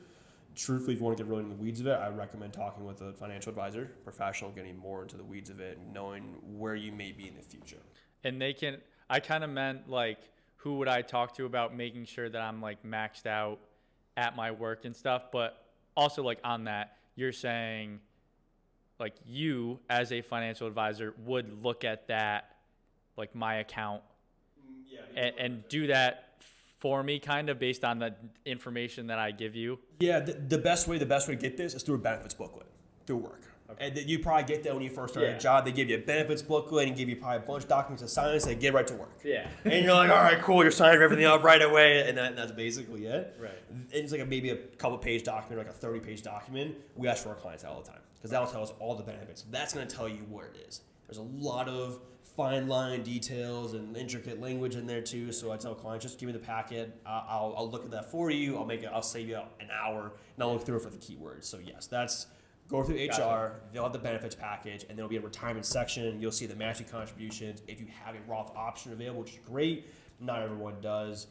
Speaker 2: Truthfully, if you want to get really in the weeds of it, I recommend talking with a financial advisor, professional, getting more into the weeds of it, and knowing where you may be in the future.
Speaker 1: And I kind of meant like, who would I talk to about making sure that I'm like maxed out at my work and stuff, but also like on that, you're saying like you as a financial advisor would look at that, like my account and do that for me kind of based on the information that I give you?
Speaker 2: Yeah, the best way to get this is through a benefits booklet, through work.
Speaker 1: Okay.
Speaker 2: And you probably get that when you first start a job. They give you a benefits booklet and give you probably a bunch of documents to sign and say, get right to work.
Speaker 1: Yeah.
Speaker 2: And you're like, all right, cool. You're signing everything up right away. And that's basically it.
Speaker 1: Right.
Speaker 2: And it's like maybe a couple page document, like a 30-page document. We ask for our clients all the time because that'll tell us all the benefits. That's going to tell you what it is. There's a lot of fine line details and intricate language in there too. So I tell clients, just give me the packet. I'll look at that for you. I'll save you an hour and I'll look through it for the keywords. So yes, that's go through HR.
Speaker 1: Gotcha.
Speaker 2: They'll have the benefits package and there'll be a retirement section. You'll see the matching contributions. If you have a Roth option available, which is great, not everyone does.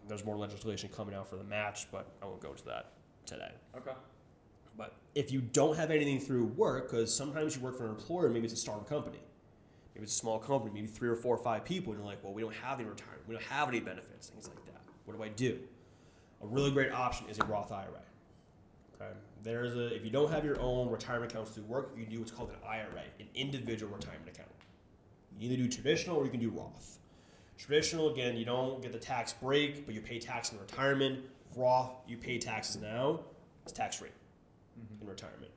Speaker 2: There's more legislation coming out for the match, but I won't go into that today.
Speaker 1: Okay.
Speaker 2: But if you don't have anything through work, because sometimes you work for an employer, maybe it's a startup company. Maybe it's a small company, maybe 3 or 4 or 5 people, and you're like, well, we don't have any retirement. We don't have any benefits, things like that. What do I do? A really great option is a Roth IRA. Okay? If you don't have your own retirement accounts through work, you can do what's called an IRA, an individual retirement account. You can either do traditional or you can do Roth. Traditional, again, you don't get the tax break, but you pay tax in retirement. Roth, you pay taxes now. It's tax-free in retirement.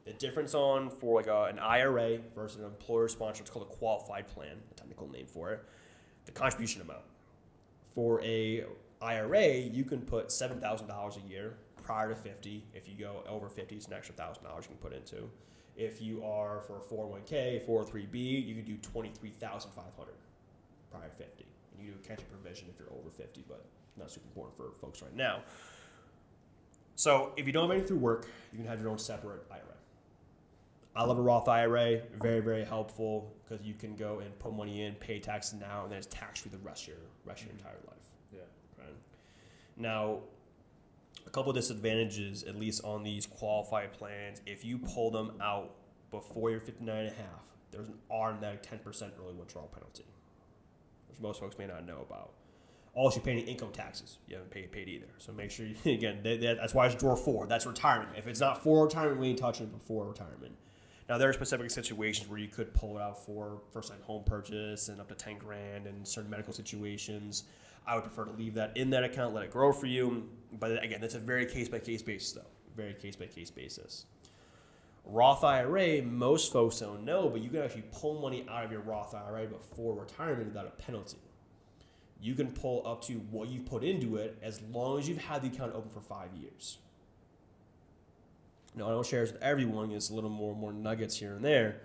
Speaker 2: The difference for like an IRA versus an employer sponsor, it's called a qualified plan, the technical name for it, the contribution amount. For a IRA, you can put $7,000 a year prior to 50. If you go over 50, it's an extra $1,000 you can put into. If you are for a 401k, 403b, you can do $23,500 prior to 50. And you do a catch-up provision if you're over 50, but not super important for folks right now. So if you don't have anything through work, you can have your own separate IRA. I love a Roth IRA, very, very helpful because you can go and put money in, pay taxes now, and then it's tax-free the rest of your entire life.
Speaker 1: Yeah.
Speaker 2: Right? Now, a couple of disadvantages, at least on these qualified plans, if you pull them out before you're 59 and a half, there's an automatic 10% early withdrawal penalty, which most folks may not know about. Also, you're paying income taxes. You haven't paid either. So make sure, again, that's why it's drawer 4. That's retirement. If it's not for retirement, we ain't touching it before retirement. Now, there are specific situations where you could pull it out for first-time home purchase and up to $10,000 and certain medical situations. I would prefer to leave that in that account, let it grow for you. But again, that's a very case-by-case basis, though. Very case-by-case basis. Roth IRA, most folks don't know, but you can actually pull money out of your Roth IRA before retirement without a penalty. You can pull up to what you put into it as long as you've had the account open for 5 years. Now, I don't share this with everyone. It's a little more nuggets here and there.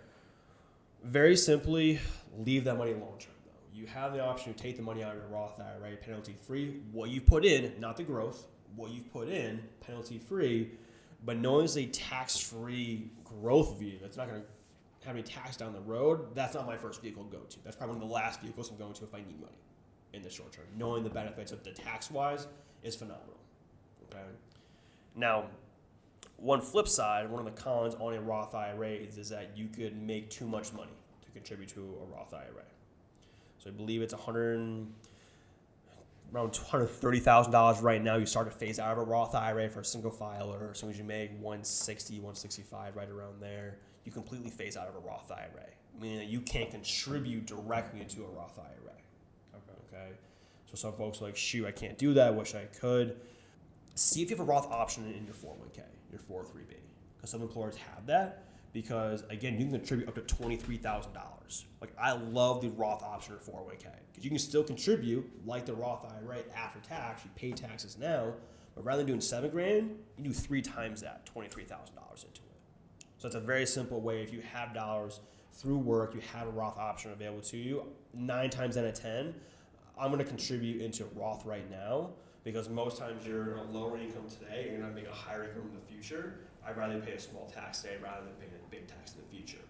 Speaker 2: Very simply, leave that money long-term, though. You have the option to take the money out of your Roth IRA penalty-free. What you've put in, not the growth, what you've put in, penalty-free, but knowing it's a tax-free growth vehicle, it's not going to have any tax down the road, that's not my first vehicle to go to. That's probably one of the last vehicles I'm going to if I need money in the short term. Knowing the benefits of the tax-wise is phenomenal. Okay. Now, one flip side, one of the cons on a Roth IRA is that you could make too much money to contribute to a Roth IRA. So I believe it's around $130,000 right now. You start to phase out of a Roth IRA for a single filer. As soon as you make 160, 165, right around there, you completely phase out of a Roth IRA, meaning that you can't contribute directly into a Roth IRA. Okay. So some folks are like, shoot, I can't do that. Wish I could. See if you have a Roth option in your 401k, your 403b, because some employers have that. Because again, you can contribute up to $23,000. Like I love the Roth option for 401k because you can still contribute like the Roth IRA after tax. You pay taxes now, but rather than doing $7,000, you do 3 times that, $23,000 into it. So it's a very simple way. If you have dollars through work, you have a Roth option available to you. 9 times out of 10. I'm going to contribute into Roth right now because most times you're a lower income today and you're not making a higher income in the future. I'd rather pay a small tax today rather than paying a big tax in the future.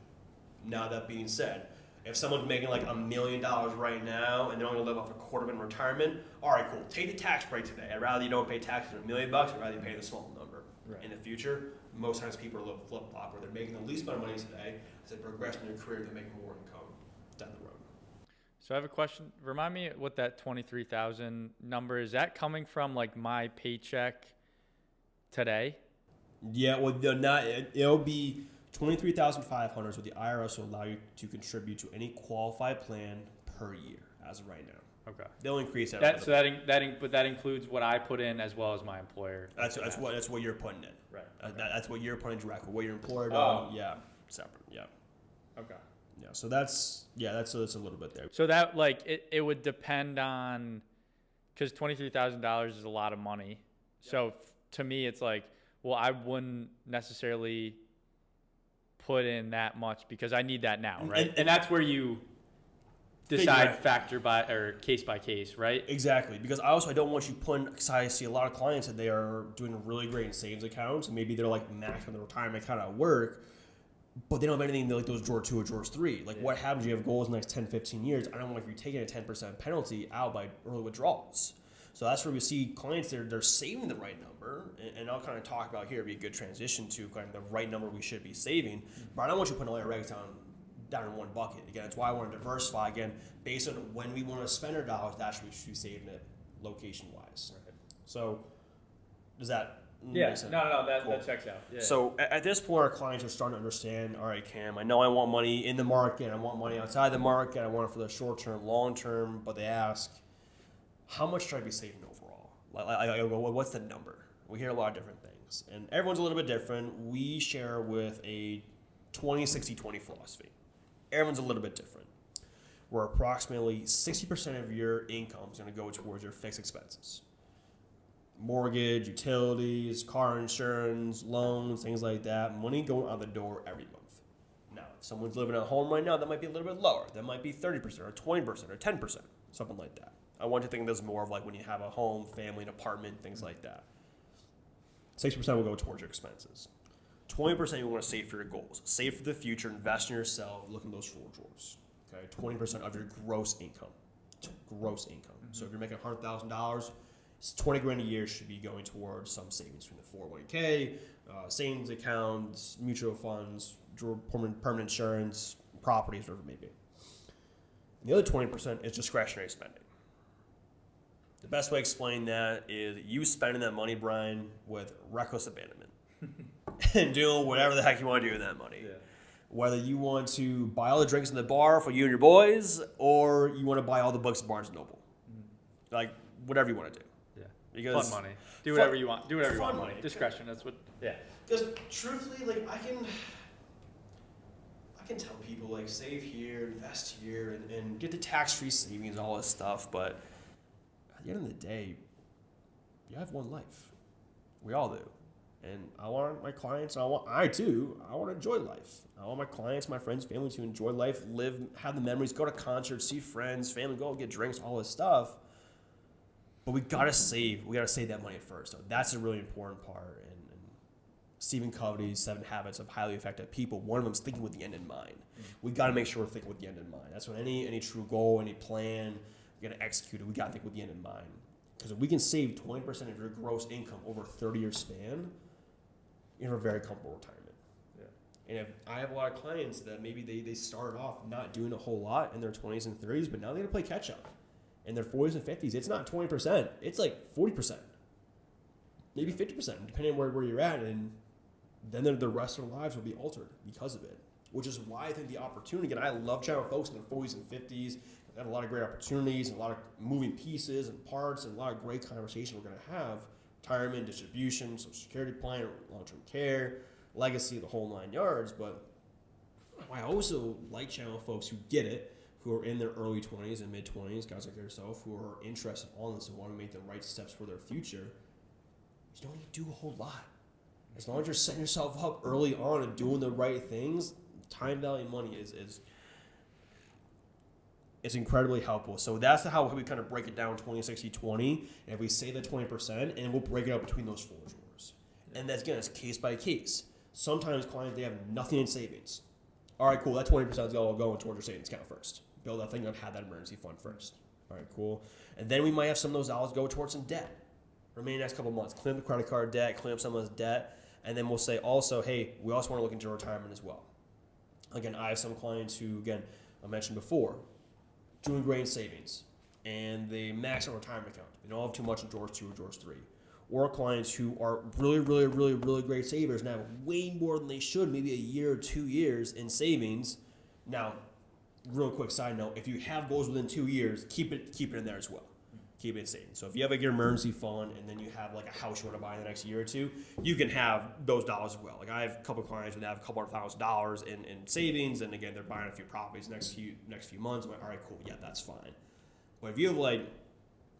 Speaker 2: Now that being said, if someone's making like $1 million right now and they're only going to live off a quarter of in retirement, all right, cool. Take the tax break today. I'd rather you don't pay taxes on $1 million. I'd rather you pay the small number. Right. In the future, most times people are a little flip-flop where they're making the least amount of money today. As they progress in their career, they make more income down the road.
Speaker 1: So I have a question. Remind me what that 23,000 number is. That coming from like my paycheck today?
Speaker 2: Yeah, well, it'll be $23,500 is what the IRS will allow you to contribute to any qualified plan per year as of right now.
Speaker 1: Okay.
Speaker 2: They'll increase that.
Speaker 1: But that includes what I put in as well as my employer.
Speaker 2: That's what you're putting in.
Speaker 1: Right. Okay.
Speaker 2: That's what you're putting directly. What your employer does. Yeah. Separate. Yeah.
Speaker 1: Okay.
Speaker 2: Yeah. So that's a little bit there.
Speaker 1: So that it would depend on, because $23,000 is a lot of money. Yeah. So to me, it's like, well, I wouldn't necessarily put in that much because I need that now, right? And that's where you decide factor by or case by case, right?
Speaker 2: Exactly, because I don't want you putting, because I see a lot of clients that they are doing really great in savings accounts, and maybe they're like maxed on the retirement account at work, but they don't have anything like those drawer 2 or drawer 3. Like, what happens if you have goals in the next 10, 15 years? I don't want you taking a 10% penalty out by early withdrawals. So that's where we see clients, they're saving the right number, and I'll kind of talk about here, it'd be a good transition to kind of the right number we should be saving, but I don't want you putting all your regs down in one bucket. Again, that's why I want to diversify. Again, based on when we want to spend our dollars, that's what we should be saving it location-wise. Right. So, does that
Speaker 1: make sense? No, that checks out. Yeah.
Speaker 2: So, at this point, our clients are starting to understand, all right, Cam, I know I want money in the market, I want money outside the market, I want it for the short term, long term, but they ask, how much should I be saving overall? I go, well, what's the number? We hear a lot of different things, and everyone's a little bit different. We share with a 20-60-20 philosophy. Everyone's a little bit different, where approximately 60% of your income is going to go towards your fixed expenses. Mortgage, utilities, car insurance, loans, things like that. Money going out the door every month. Now, if someone's living at home right now, that might be a little bit lower. That might be 30% or 20% or 10%, something like that. I want you to think this more of like when you have a home, family, an apartment, things like that. 60% will go towards your expenses. 20% you want to save for your goals. Save for the future, invest in yourself, look in those 4 drawers. Okay, 20% of your gross income. Gross income. Mm-hmm. So if you're making $100,000, it's $20,000 a year should be going towards some savings from the 401k, savings accounts, mutual funds, permanent insurance, properties, whatever it may be. And the other 20% is discretionary spending. The best way to explain that is you spending that money, Brian, with reckless abandonment. And doing whatever the heck you want to do with that money. Yeah. Whether you want to buy all the drinks in the bar for you and your boys, or you want to buy all the books at Barnes & Noble. Mm-hmm. Like, whatever you want to do.
Speaker 1: Yeah. Because fun money. Do whatever you want. Do whatever you want. Money. Discretion. That's what. Yeah.
Speaker 2: Because truthfully, like, I can tell people, like, save here, invest here, and get the tax-free savings, all this stuff. But at the end of the day, you have one life. We all do. And I want my clients, I want to enjoy life. I want my clients, my friends, family to enjoy life, live, have the memories, go to concerts, see friends, family, go get drinks, all this stuff. But we gotta save that money first. So that's a really important part. And Stephen Covey's 7 Habits of Highly Effective People, one of them is thinking with the end in mind. Mm-hmm. We gotta make sure we're thinking with the end in mind. That's when any true goal, any plan, we gotta execute it. We gotta think with the end in mind. Because if we can save 20% of your gross income over a 30-year span, you have a very comfortable retirement. Yeah. And if I have a lot of clients that maybe they started off not doing a whole lot in their 20s and 30s, but now they're going to play catch up. In their 40s and 50s, it's not 20%. It's like 40%. Maybe 50%, depending on where you're at. And then the rest of their lives will be altered because of it. Which is why I think the opportunity, and I love chatting with folks in their 40s and 50s. I've got a lot of great opportunities and a lot of moving pieces and parts and a lot of great conversation we're going to have. Retirement, distribution, social security plan, long-term care, legacy, the whole 9 yards. But I also like chatting with folks who get it, who are in their early 20s and mid-20s, guys like yourself, who are interested in all this and want to make the right steps for their future. You don't need to do a whole lot. As long as you're setting yourself up early on and doing the right things, time value of money is incredibly helpful. So that's how we kind of break it down 20-60-20. And if we say the 20%, and we'll break it up between those 4 drawers. And that's, again, it's case by case. Sometimes clients, they have nothing in savings. All right, cool. That 20% is going to go towards your savings account first. Build that thing up, have that emergency fund first. All right, cool. And then we might have some of those dollars go towards some debt. For maybe the next couple of months, clean up the credit card debt, clean up some of this debt. And then we'll say also, hey, we also want to look into retirement as well. Again, I have some clients who, again, I mentioned before, doing great in savings, and they max out retirement account. They don't have too much in drawers 2 or drawers 3. Or clients who are really, really, really, really great savers and have way more than they should, maybe a year or 2 years in savings. Now, real quick side note, if you have goals within 2 years, keep it in there as well. Keep it saved. So if you have like your emergency fund and then you have like a house you want to buy in the next year or two, you can have those dollars as well. Like I have a couple of clients that have a couple of $1,000 in savings, and again they're buying a few properties next few months. I'm like, all right, cool, yeah, that's fine. But if you have like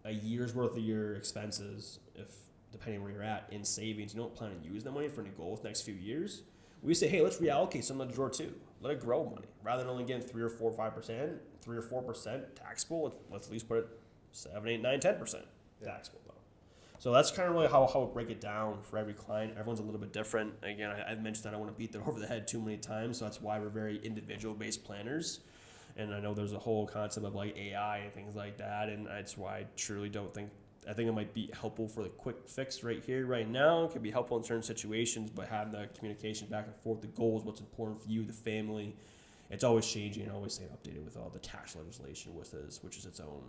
Speaker 2: a year's worth of your expenses, if depending where you're at in savings, you don't plan to use that money for any goals next few years, we say, hey, let's reallocate some of the drawer too. Let it grow money rather than only getting 3 or 4 or 5%, 3 or 4% taxable. Let's at least put it 7, 8, 9, 10% taxable though. So that's kind of really how I would break it down for every client. Everyone's a little bit different. Again, I've mentioned that I don't want to beat them over the head too many times, so that's why we're very individual-based planners. And I know there's a whole concept of like AI and things like that, and that's why I truly don't think. I think it might be helpful for the quick fix right here, right now. It could be helpful in certain situations, but having the communication back and forth, the goals, what's important for you, the family, it's always changing and always staying updated with all the tax legislation with this, which is its own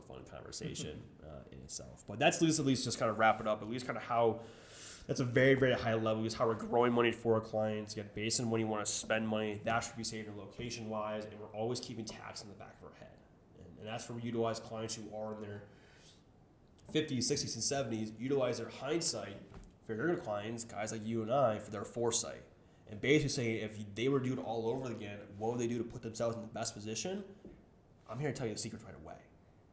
Speaker 2: fun conversation in itself. But that's at least just kind of wrap it up. At least kind of how that's a very, very high level. Is how we're growing money for our clients. Again, based on when you want to spend money, that should be saved in location wise, and we're always keeping tax in the back of our head. And that's where we utilize clients who are in their 50s, 60s, and 70s, utilize their hindsight for their clients, guys like you and I, for their foresight. And basically saying if they were to do it all over again, what would they do to put themselves in the best position? I'm here to tell you the secrets right away.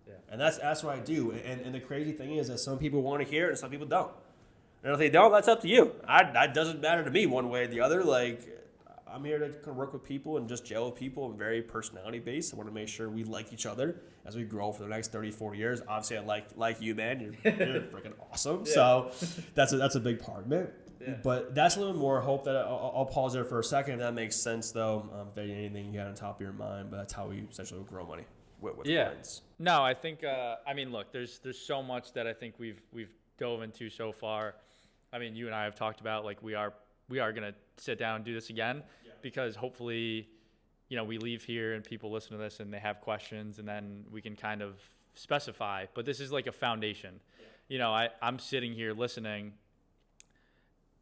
Speaker 2: Yeah. And that's what I do. And the crazy thing is that some people want to hear it and some people don't. And if they don't, that's up to you. That doesn't matter to me one way or the other. Like, I'm here to kind of work with people and just gel with people. I'm very personality based. I want to make sure we like each other as we grow for the next 30, 40 years. Obviously, I like you, man. You're freaking awesome. Yeah. So that's a big part of it. Yeah. But that's a little more hope that I'll pause there for a second. If that makes sense, though. If there's anything you got on top of your mind, but that's how we essentially grow money with clients.
Speaker 1: No, I think. I mean, look, there's so much that I think we've dove into so far. I mean, you and I have talked about like we are gonna sit down and do this again because hopefully, we leave here and people listen to this and they have questions and then we can kind of specify. But this is like a foundation. Yeah. I'm sitting here listening,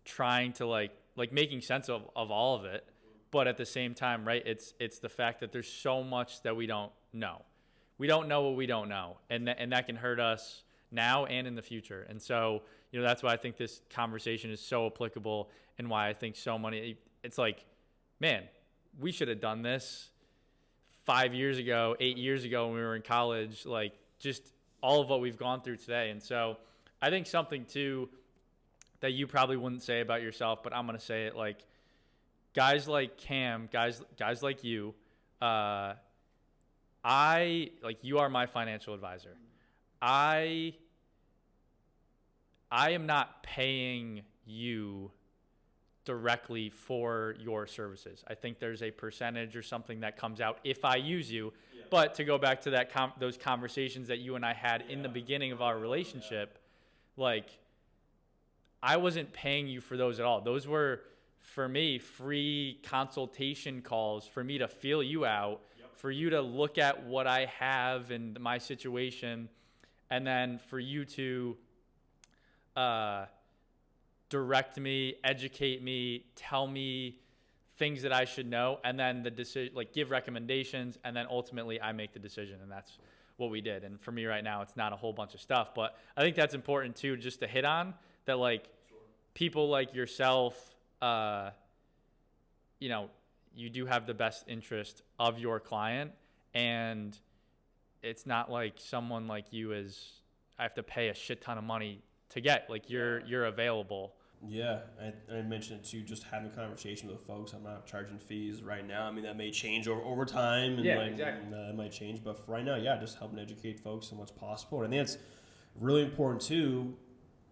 Speaker 1: trying to like making sense of all of it, but at the same time, right? It's the fact that there's so much that we don't know. We don't know what we don't know, and that can hurt us now and in the future. And so, that's why I think this conversation is so applicable and why I think so many, it's like, man, we should have done this 5 years ago, 8 years ago when we were in college, like just all of what we've gone through today. And so I think something too that you probably wouldn't say about yourself, but I'm going to say it, like guys like Cam, guys like you, you are my financial advisor. I am not paying you directly for your services. I think there's a percentage or something that comes out if I use you. Yeah. But to go back to that those conversations that you and I had in the beginning of our relationship, like I wasn't paying you for those at all. Those were, for me, free consultation calls for me to feel you out, for you to look at what I have and my situation, and then for you to direct me, educate me, tell me things that I should know, and then the decision, like give recommendations, and then ultimately I make the decision, and that's what we did. And for me right now, it's not a whole bunch of stuff, but I think that's important too, just to hit on that, like people like yourself, you do have the best interest of your client, and it's not like someone like you I have to pay a shit ton of money to get, like you're available.
Speaker 2: Yeah, I mentioned it too, just having a conversation with folks. I'm not charging fees right now. I mean, that may change over time, and exactly. That might change, but for right now, just helping educate folks on what's possible. And I think it's really important too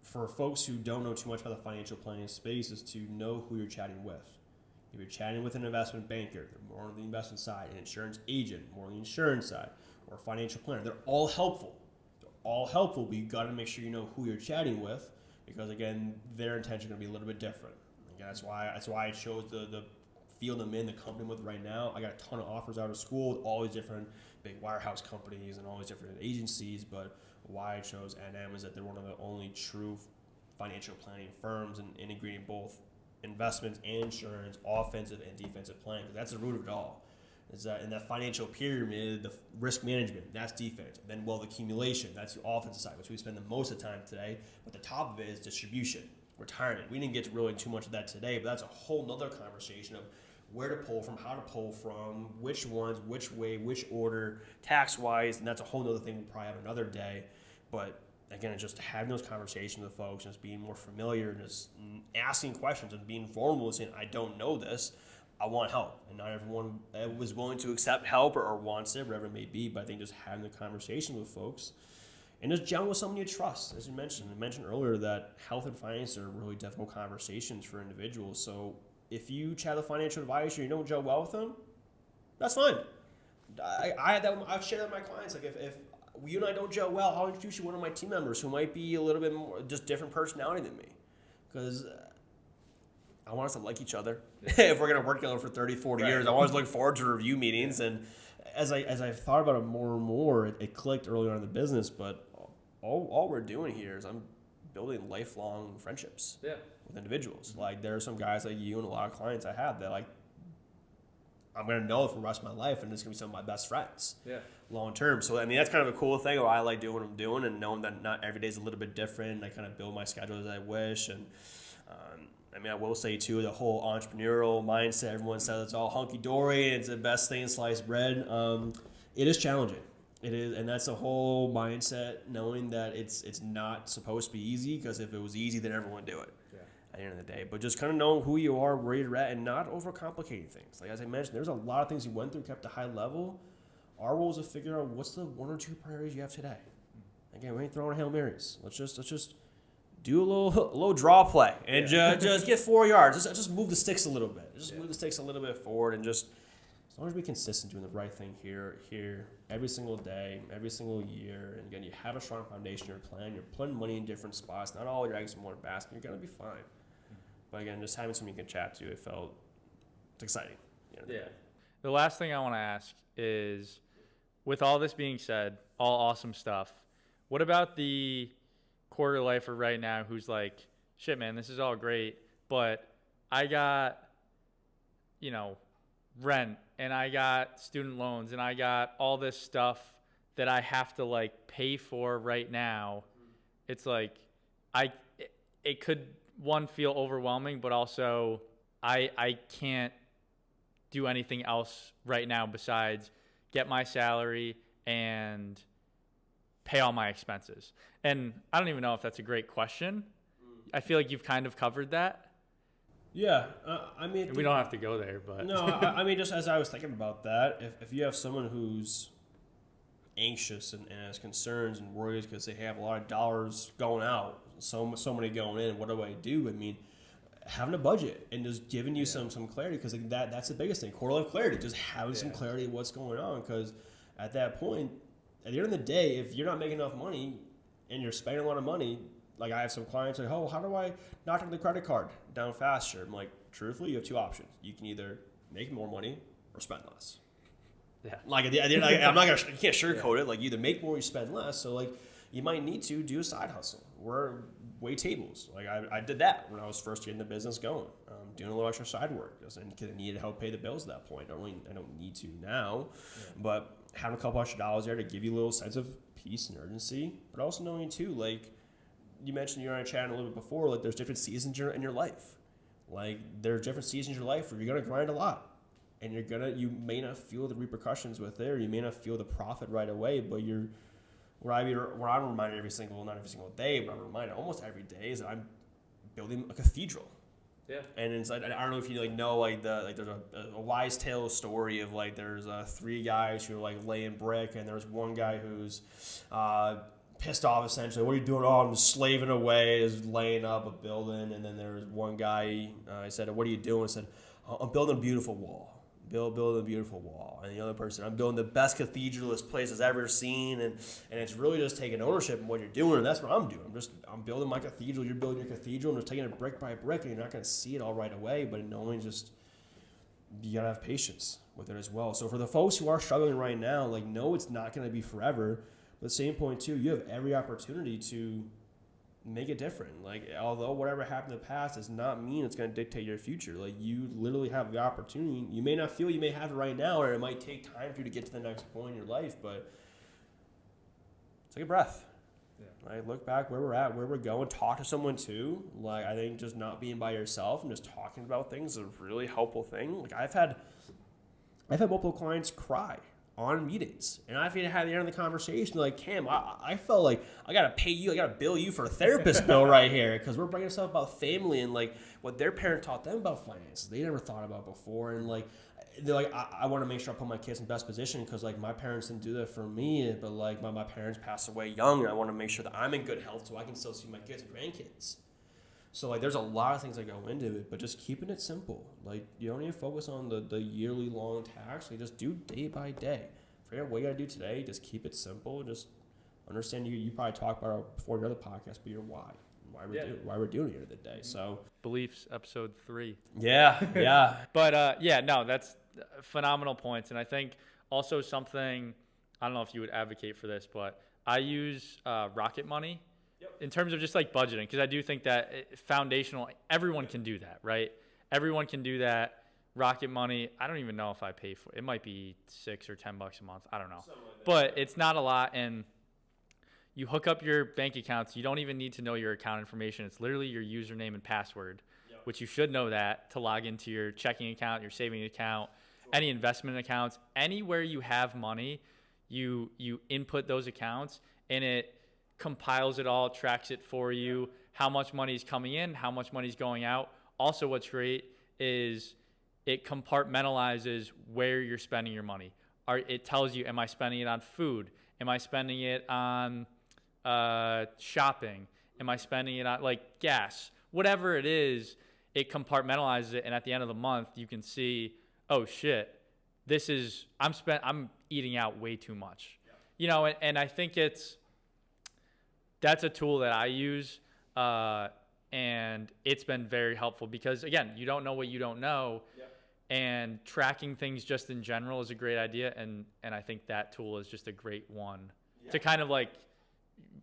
Speaker 2: for folks who don't know too much about the financial planning space is to know who you're chatting with. If you're chatting with an investment banker, they're more on the investment side, an insurance agent, more on the insurance side, or a financial planner, they're all helpful. But you got to make sure you know who you're chatting with, because again, their intention is going to be a little bit different. Again, that's why I chose the field I'm in, the company I'm with right now. I got a ton of offers out of school with all these different big wirehouse companies and all these different agencies, but why I chose NM is that they're one of the only true financial planning firms and integrating both investments and insurance, offensive and defensive planning. That's the root of it all. Is that in that financial pyramid, the risk management, that's defense. Then wealth accumulation, that's the offensive side, which we spend the most of the time today. But the top of it is distribution, retirement. We didn't get to really too much of that today, but that's a whole nother conversation of where to pull from, how to pull from, which ones, which way, which order, tax-wise, and that's a whole nother thing we'll probably have another day. But again, it's just having those conversations with folks, just being more familiar, and just asking questions and being vulnerable and saying, I don't know this. I want help, and not everyone was willing to accept help or wants it, whatever it may be. But I think just having the conversation with folks and just gelling with someone you trust, as you mentioned. I mentioned earlier that health and finance are really difficult conversations for individuals. So if you chat with a financial advisor, you don't gel well with them, that's fine. I had that. I've shared that with my clients. Like if you and I don't gel well, I'll introduce you to one of my team members who might be a little bit more just different personality than me, because I want us to like each other. If we're going to work together for 30, 40 years, I always look forward to review meetings. And as I've thought about it more and more, it clicked early on in the business. But all we're doing here is I'm building lifelong friendships with individuals. Mm-hmm. Like there are some guys like you and a lot of clients I have that like I'm going to know for the rest of my life, and it's going to be some of my best friends long term. So, I mean, that's kind of a cool thing. I like doing what I'm doing and knowing that not every day is a little bit different. I kind of build my schedule as I wish. And I mean, I will say, too, the whole entrepreneurial mindset, everyone says it's all hunky-dory and it's the best thing in sliced bread. It is challenging. It is, and that's the whole mindset, knowing that it's not supposed to be easy, because if it was easy, then everyone would do it at the end of the day. But just kind of knowing who you are, where you're at, and not overcomplicating things. Like, as I mentioned, there's a lot of things you went through, kept a high level. Our role is to figure out what's the one or two priorities you have today. Again, we ain't throwing Hail Marys. Let's just do a little draw play and just get 4 yards. Just move the sticks a little bit. Move the sticks a little bit forward, and just as long as we be consistent doing the right thing here, every single day, every single year. And again, you have a strong foundation, your plan, you're putting money in different spots, not all your eggs in one basket, you're going to be fine. But again, just having someone you can chat to, it's exciting.
Speaker 1: The last thing I want to ask is, with all this being said, all awesome stuff, what about the quarter lifer right now who's like, shit, man, this is all great, but I got, rent, and I got student loans, and I got all this stuff that I have to like pay for right now. It's like, it could, one, feel overwhelming, but also I can't do anything else right now besides get my salary and pay all my expenses. And I don't even know if that's a great question. I feel like you've kind of covered that.
Speaker 2: Yeah, I mean,
Speaker 1: we don't have to go there, but
Speaker 2: no, I mean, just as I was thinking about that, if you have someone who's anxious and has concerns and worries because they have a lot of dollars going out, so many going in, what do I do? I mean, having a budget and just giving you some clarity, because that's the biggest thing, quarter life clarity, just having some clarity of what's going on, because at that point, at the end of the day, if you're not making enough money and you're spending a lot of money, like I have some clients like, how do I not take the credit card down faster? I'm like, truthfully, you have two options. You can either make more money or spend less. Yeah. Like, you can't sugarcoat it. Like, you either make more or you spend less. So, like, you might need to do a side hustle or wait tables. Like, I did that when I was first getting the business going, doing a little extra side work because I needed to help pay the bills at that point. I don't need to now, but having a couple extra dollars there to give you a little sense of peace and urgency, but also knowing too, like you mentioned, you and I chatted a little bit before, like there's different seasons in your life. Like there's different seasons in your life where you're gonna grind a lot, and you may not feel the repercussions with it, or you may not feel the profit right away, but where I'm reminded not every single day, but I'm reminded almost every day is that I'm building a cathedral. Yeah. And it's like, I don't know if you know there's a wise tale story of like there's three guys who are like laying brick, and there's one guy who's pissed off essentially. What are you doing? Oh, I'm just slaving away, is laying up a building. And then there's one guy, I said, what are you doing? I said, I'm building a beautiful wall. Building a beautiful wall. And the other person, I'm building the best cathedral this place has ever seen. And it's really just taking ownership of what you're doing. And that's what I'm doing. I'm building my cathedral. You're building your cathedral. And just taking it brick by brick. And you're not going to see it all right away. But knowing just, you got to have patience with it as well. So for the folks who are struggling right now, like, no, it's not going to be forever. But at the same point, too, you have every opportunity to make it different. Like, although whatever happened in the past does not mean it's going to dictate your future. Like, you literally have the opportunity. You may not feel you may have it right now, or it might take time for you to get to the next point in your life, but take a breath. Yeah. Like, look back where we're at, where we're going. Talk to someone too. Like, I think just not being by yourself and just talking about things is a really helpful thing. Like, I've had multiple clients cry on meetings, and I've had at the end of the conversation, like, Cam, I felt like I gotta pay you, I gotta bill you for a therapist bill right here, because we're bringing stuff about family and like what their parent taught them about finances they never thought about before, and like they're like, I want to make sure I put my kids in best position, because like my parents didn't do that for me, but like my parents passed away young, and I want to make sure that I'm in good health so I can still see my kids and grandkids. So, like, there's a lot of things that go into it, but just keeping it simple. Like, you don't need to focus on the yearly long task. Like, just do day by day. Figure out what you got to do today. Just keep it simple. Just understand you probably talked about it before your other podcast, but your why. Why we're doing it at the end of the day. So,
Speaker 1: Beliefs, episode 3.
Speaker 2: Yeah.
Speaker 1: But, no, that's phenomenal points. And I think also something, I don't know if you would advocate for this, but I use Rocket Money. In terms of just like budgeting, because I do think that foundational, everyone can do that, right? Everyone can do that. Rocket Money, I don't even know if I pay for it. It might be $6 or $10 a month. I don't know. But it's not a lot. And you hook up your bank accounts. You don't even need to know your account information. It's literally your username and password, which you should know that to log into your checking account, your saving account, any investment accounts. Anywhere you have money, you input those accounts, and it compiles it all, tracks it for you, how much money is coming in, how much money is going out. Also, what's great is it compartmentalizes where you're spending your money. It tells you, am I spending it on food? Am I spending it on shopping? Am I spending it on like gas? Whatever it is, it compartmentalizes it, and at the end of the month, you can see, oh shit, I'm eating out way too much. You know, and I think that's a tool that I use, and it's been very helpful because, again, you don't know what you don't know, and tracking things just in general is a great idea, and I think that tool is just a great one to kind of like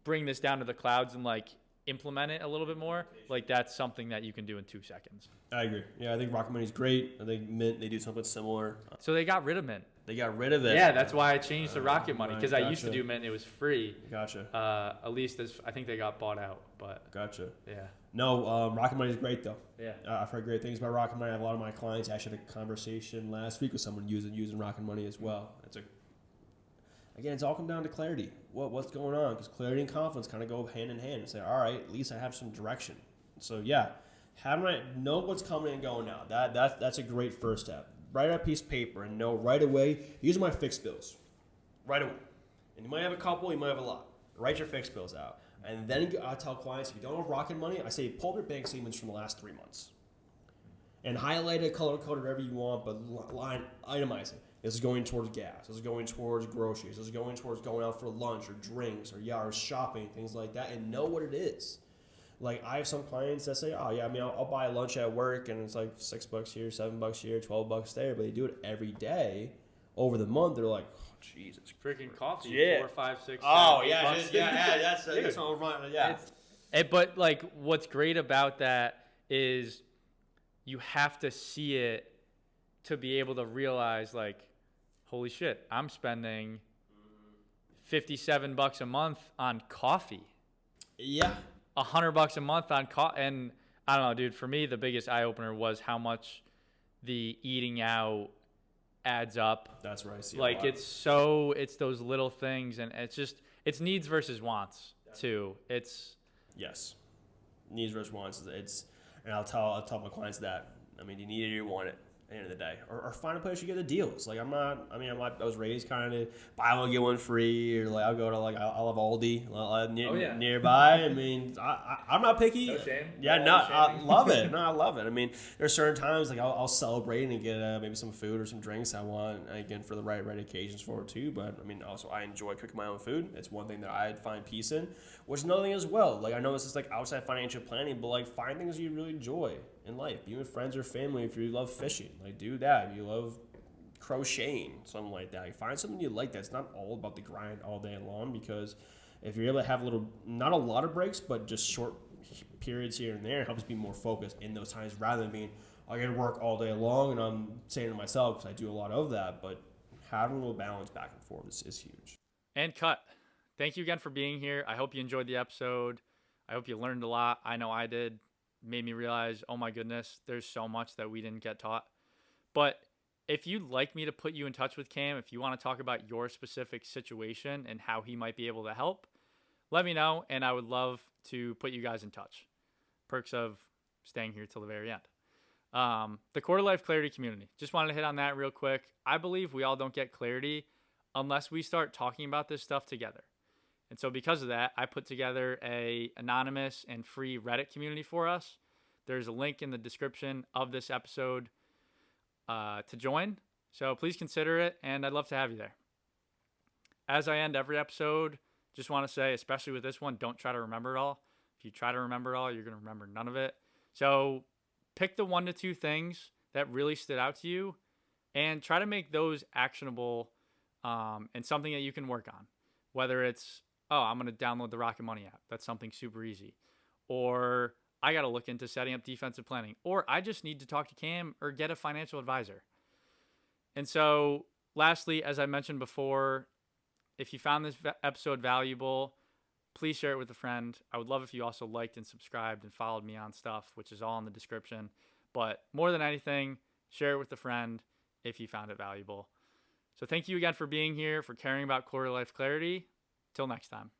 Speaker 1: bring this down to the clouds and like implement it a little bit more. Like, that's something that you can do in 2 seconds. I
Speaker 2: agree. Yeah, I think Rocket Money is great. I think Mint, they do something similar.
Speaker 1: So they got rid of Mint.
Speaker 2: They got rid of it.
Speaker 1: Yeah, that's why I changed to Rocket Money, because I used to do Mint. It was free.
Speaker 2: Gotcha.
Speaker 1: At least I think they got bought out. But
Speaker 2: gotcha.
Speaker 1: Yeah.
Speaker 2: No, Rocket Money is great though.
Speaker 1: Yeah.
Speaker 2: I've heard great things about Rocket Money. I have a lot of my clients. I actually had a conversation last week with someone using Rocket Money as well. It's all come down to clarity. What's going on? Because clarity and confidence kind of go hand in hand. And say, all right, at least I have some direction. So yeah, having I know what's coming and going now. That's a great first step. Write out a piece of paper and know right away. These are my fixed bills. Right away. And you might have a couple, you might have a lot. Write your fixed bills out. And then I tell clients, if you don't have Rocket Money, I say pull up your bank statements from the last 3 months. And highlight it, color code whatever you want, but itemize it. This is going towards gas. This is going towards groceries. This is going towards going out for lunch or drinks or shopping, things like that, and know what it is. Like, I have some clients that say, oh, yeah, I mean, I'll buy lunch at work, and it's like $6 here, $7 here, $12 there, but they do it every day. Over the month, they're like, oh, Jesus.
Speaker 1: Freaking coffee.
Speaker 2: Yeah.
Speaker 1: 4, 5, 6,
Speaker 2: oh,
Speaker 1: 7,
Speaker 2: yeah,
Speaker 1: $8.
Speaker 2: that's all right. Yeah.
Speaker 1: But, like, what's great about that is you have to see it to be able to realize, like, holy shit, I'm spending $57 a month on coffee.
Speaker 2: Yeah.
Speaker 1: $100 a month on coffee. And I don't know, dude, for me, the biggest eye opener was how much the eating out adds up.
Speaker 2: That's right. I see
Speaker 1: like, it's those little things, and it's needs versus wants too.
Speaker 2: Yes. Needs versus wants. And I'll tell my clients that. I mean, you need it or you want it. At the end of the day, or find a place you get the deals. Like, I was raised kind of buy one get one free, or like I'll go to I love Aldi nearby. I mean, I'm not picky.
Speaker 1: No shame.
Speaker 2: Yeah, I love it. No, I love it. I mean, there's certain times like I'll celebrate and get maybe some food or some drinks I want, again, for the right occasions for it too. But I mean, also I enjoy cooking my own food. It's one thing that I find peace in. Which is another thing as well. Like, I know this is like outside financial planning, but like find things you really enjoy in life. Be with friends or family. If you love fishing, like do that. If you love crocheting, something like that. You find something you like that's not all about the grind all day long, because if you're able to have not a lot of breaks, but just short periods here and there, it helps be more focused in those times rather than being, I got to work all day long. And I'm saying to myself, because I do a lot of that, but having a little balance back and forth is huge.
Speaker 1: And cut. Thank you again for being here. I hope you enjoyed the episode. I hope you learned a lot. I know I did. Made me realize, oh my goodness, there's so much that we didn't get taught. But if you'd like me to put you in touch with Cam, if you want to talk about your specific situation and how he might be able to help, let me know, and I would love to put you guys in touch. Perks of staying here till the very end. The Quarter Life Clarity Community. Just wanted to hit on that real quick. I believe we all don't get clarity unless we start talking about this stuff together. And so because of that, I put together a anonymous and free Reddit community for us. There's a link in the description of this episode to join. So please consider it, and I'd love to have you there. As I end every episode, just want to say, especially with this one, don't try to remember it all. If you try to remember it all, you're going to remember none of it. So pick the 1 to 2 things that really stood out to you and try to make those actionable and something that you can work on. Whether it's, I'm going to download the Rocket Money app. That's something super easy. Or I got to look into setting up defensive planning. Or I just need to talk to Cam or get a financial advisor. And so lastly, as I mentioned before, if you found this episode valuable, please share it with a friend. I would love if you also liked and subscribed and followed me on stuff, which is all in the description. But more than anything, share it with a friend if you found it valuable. So thank you again for being here, for caring about quarter life clarity. Till next time.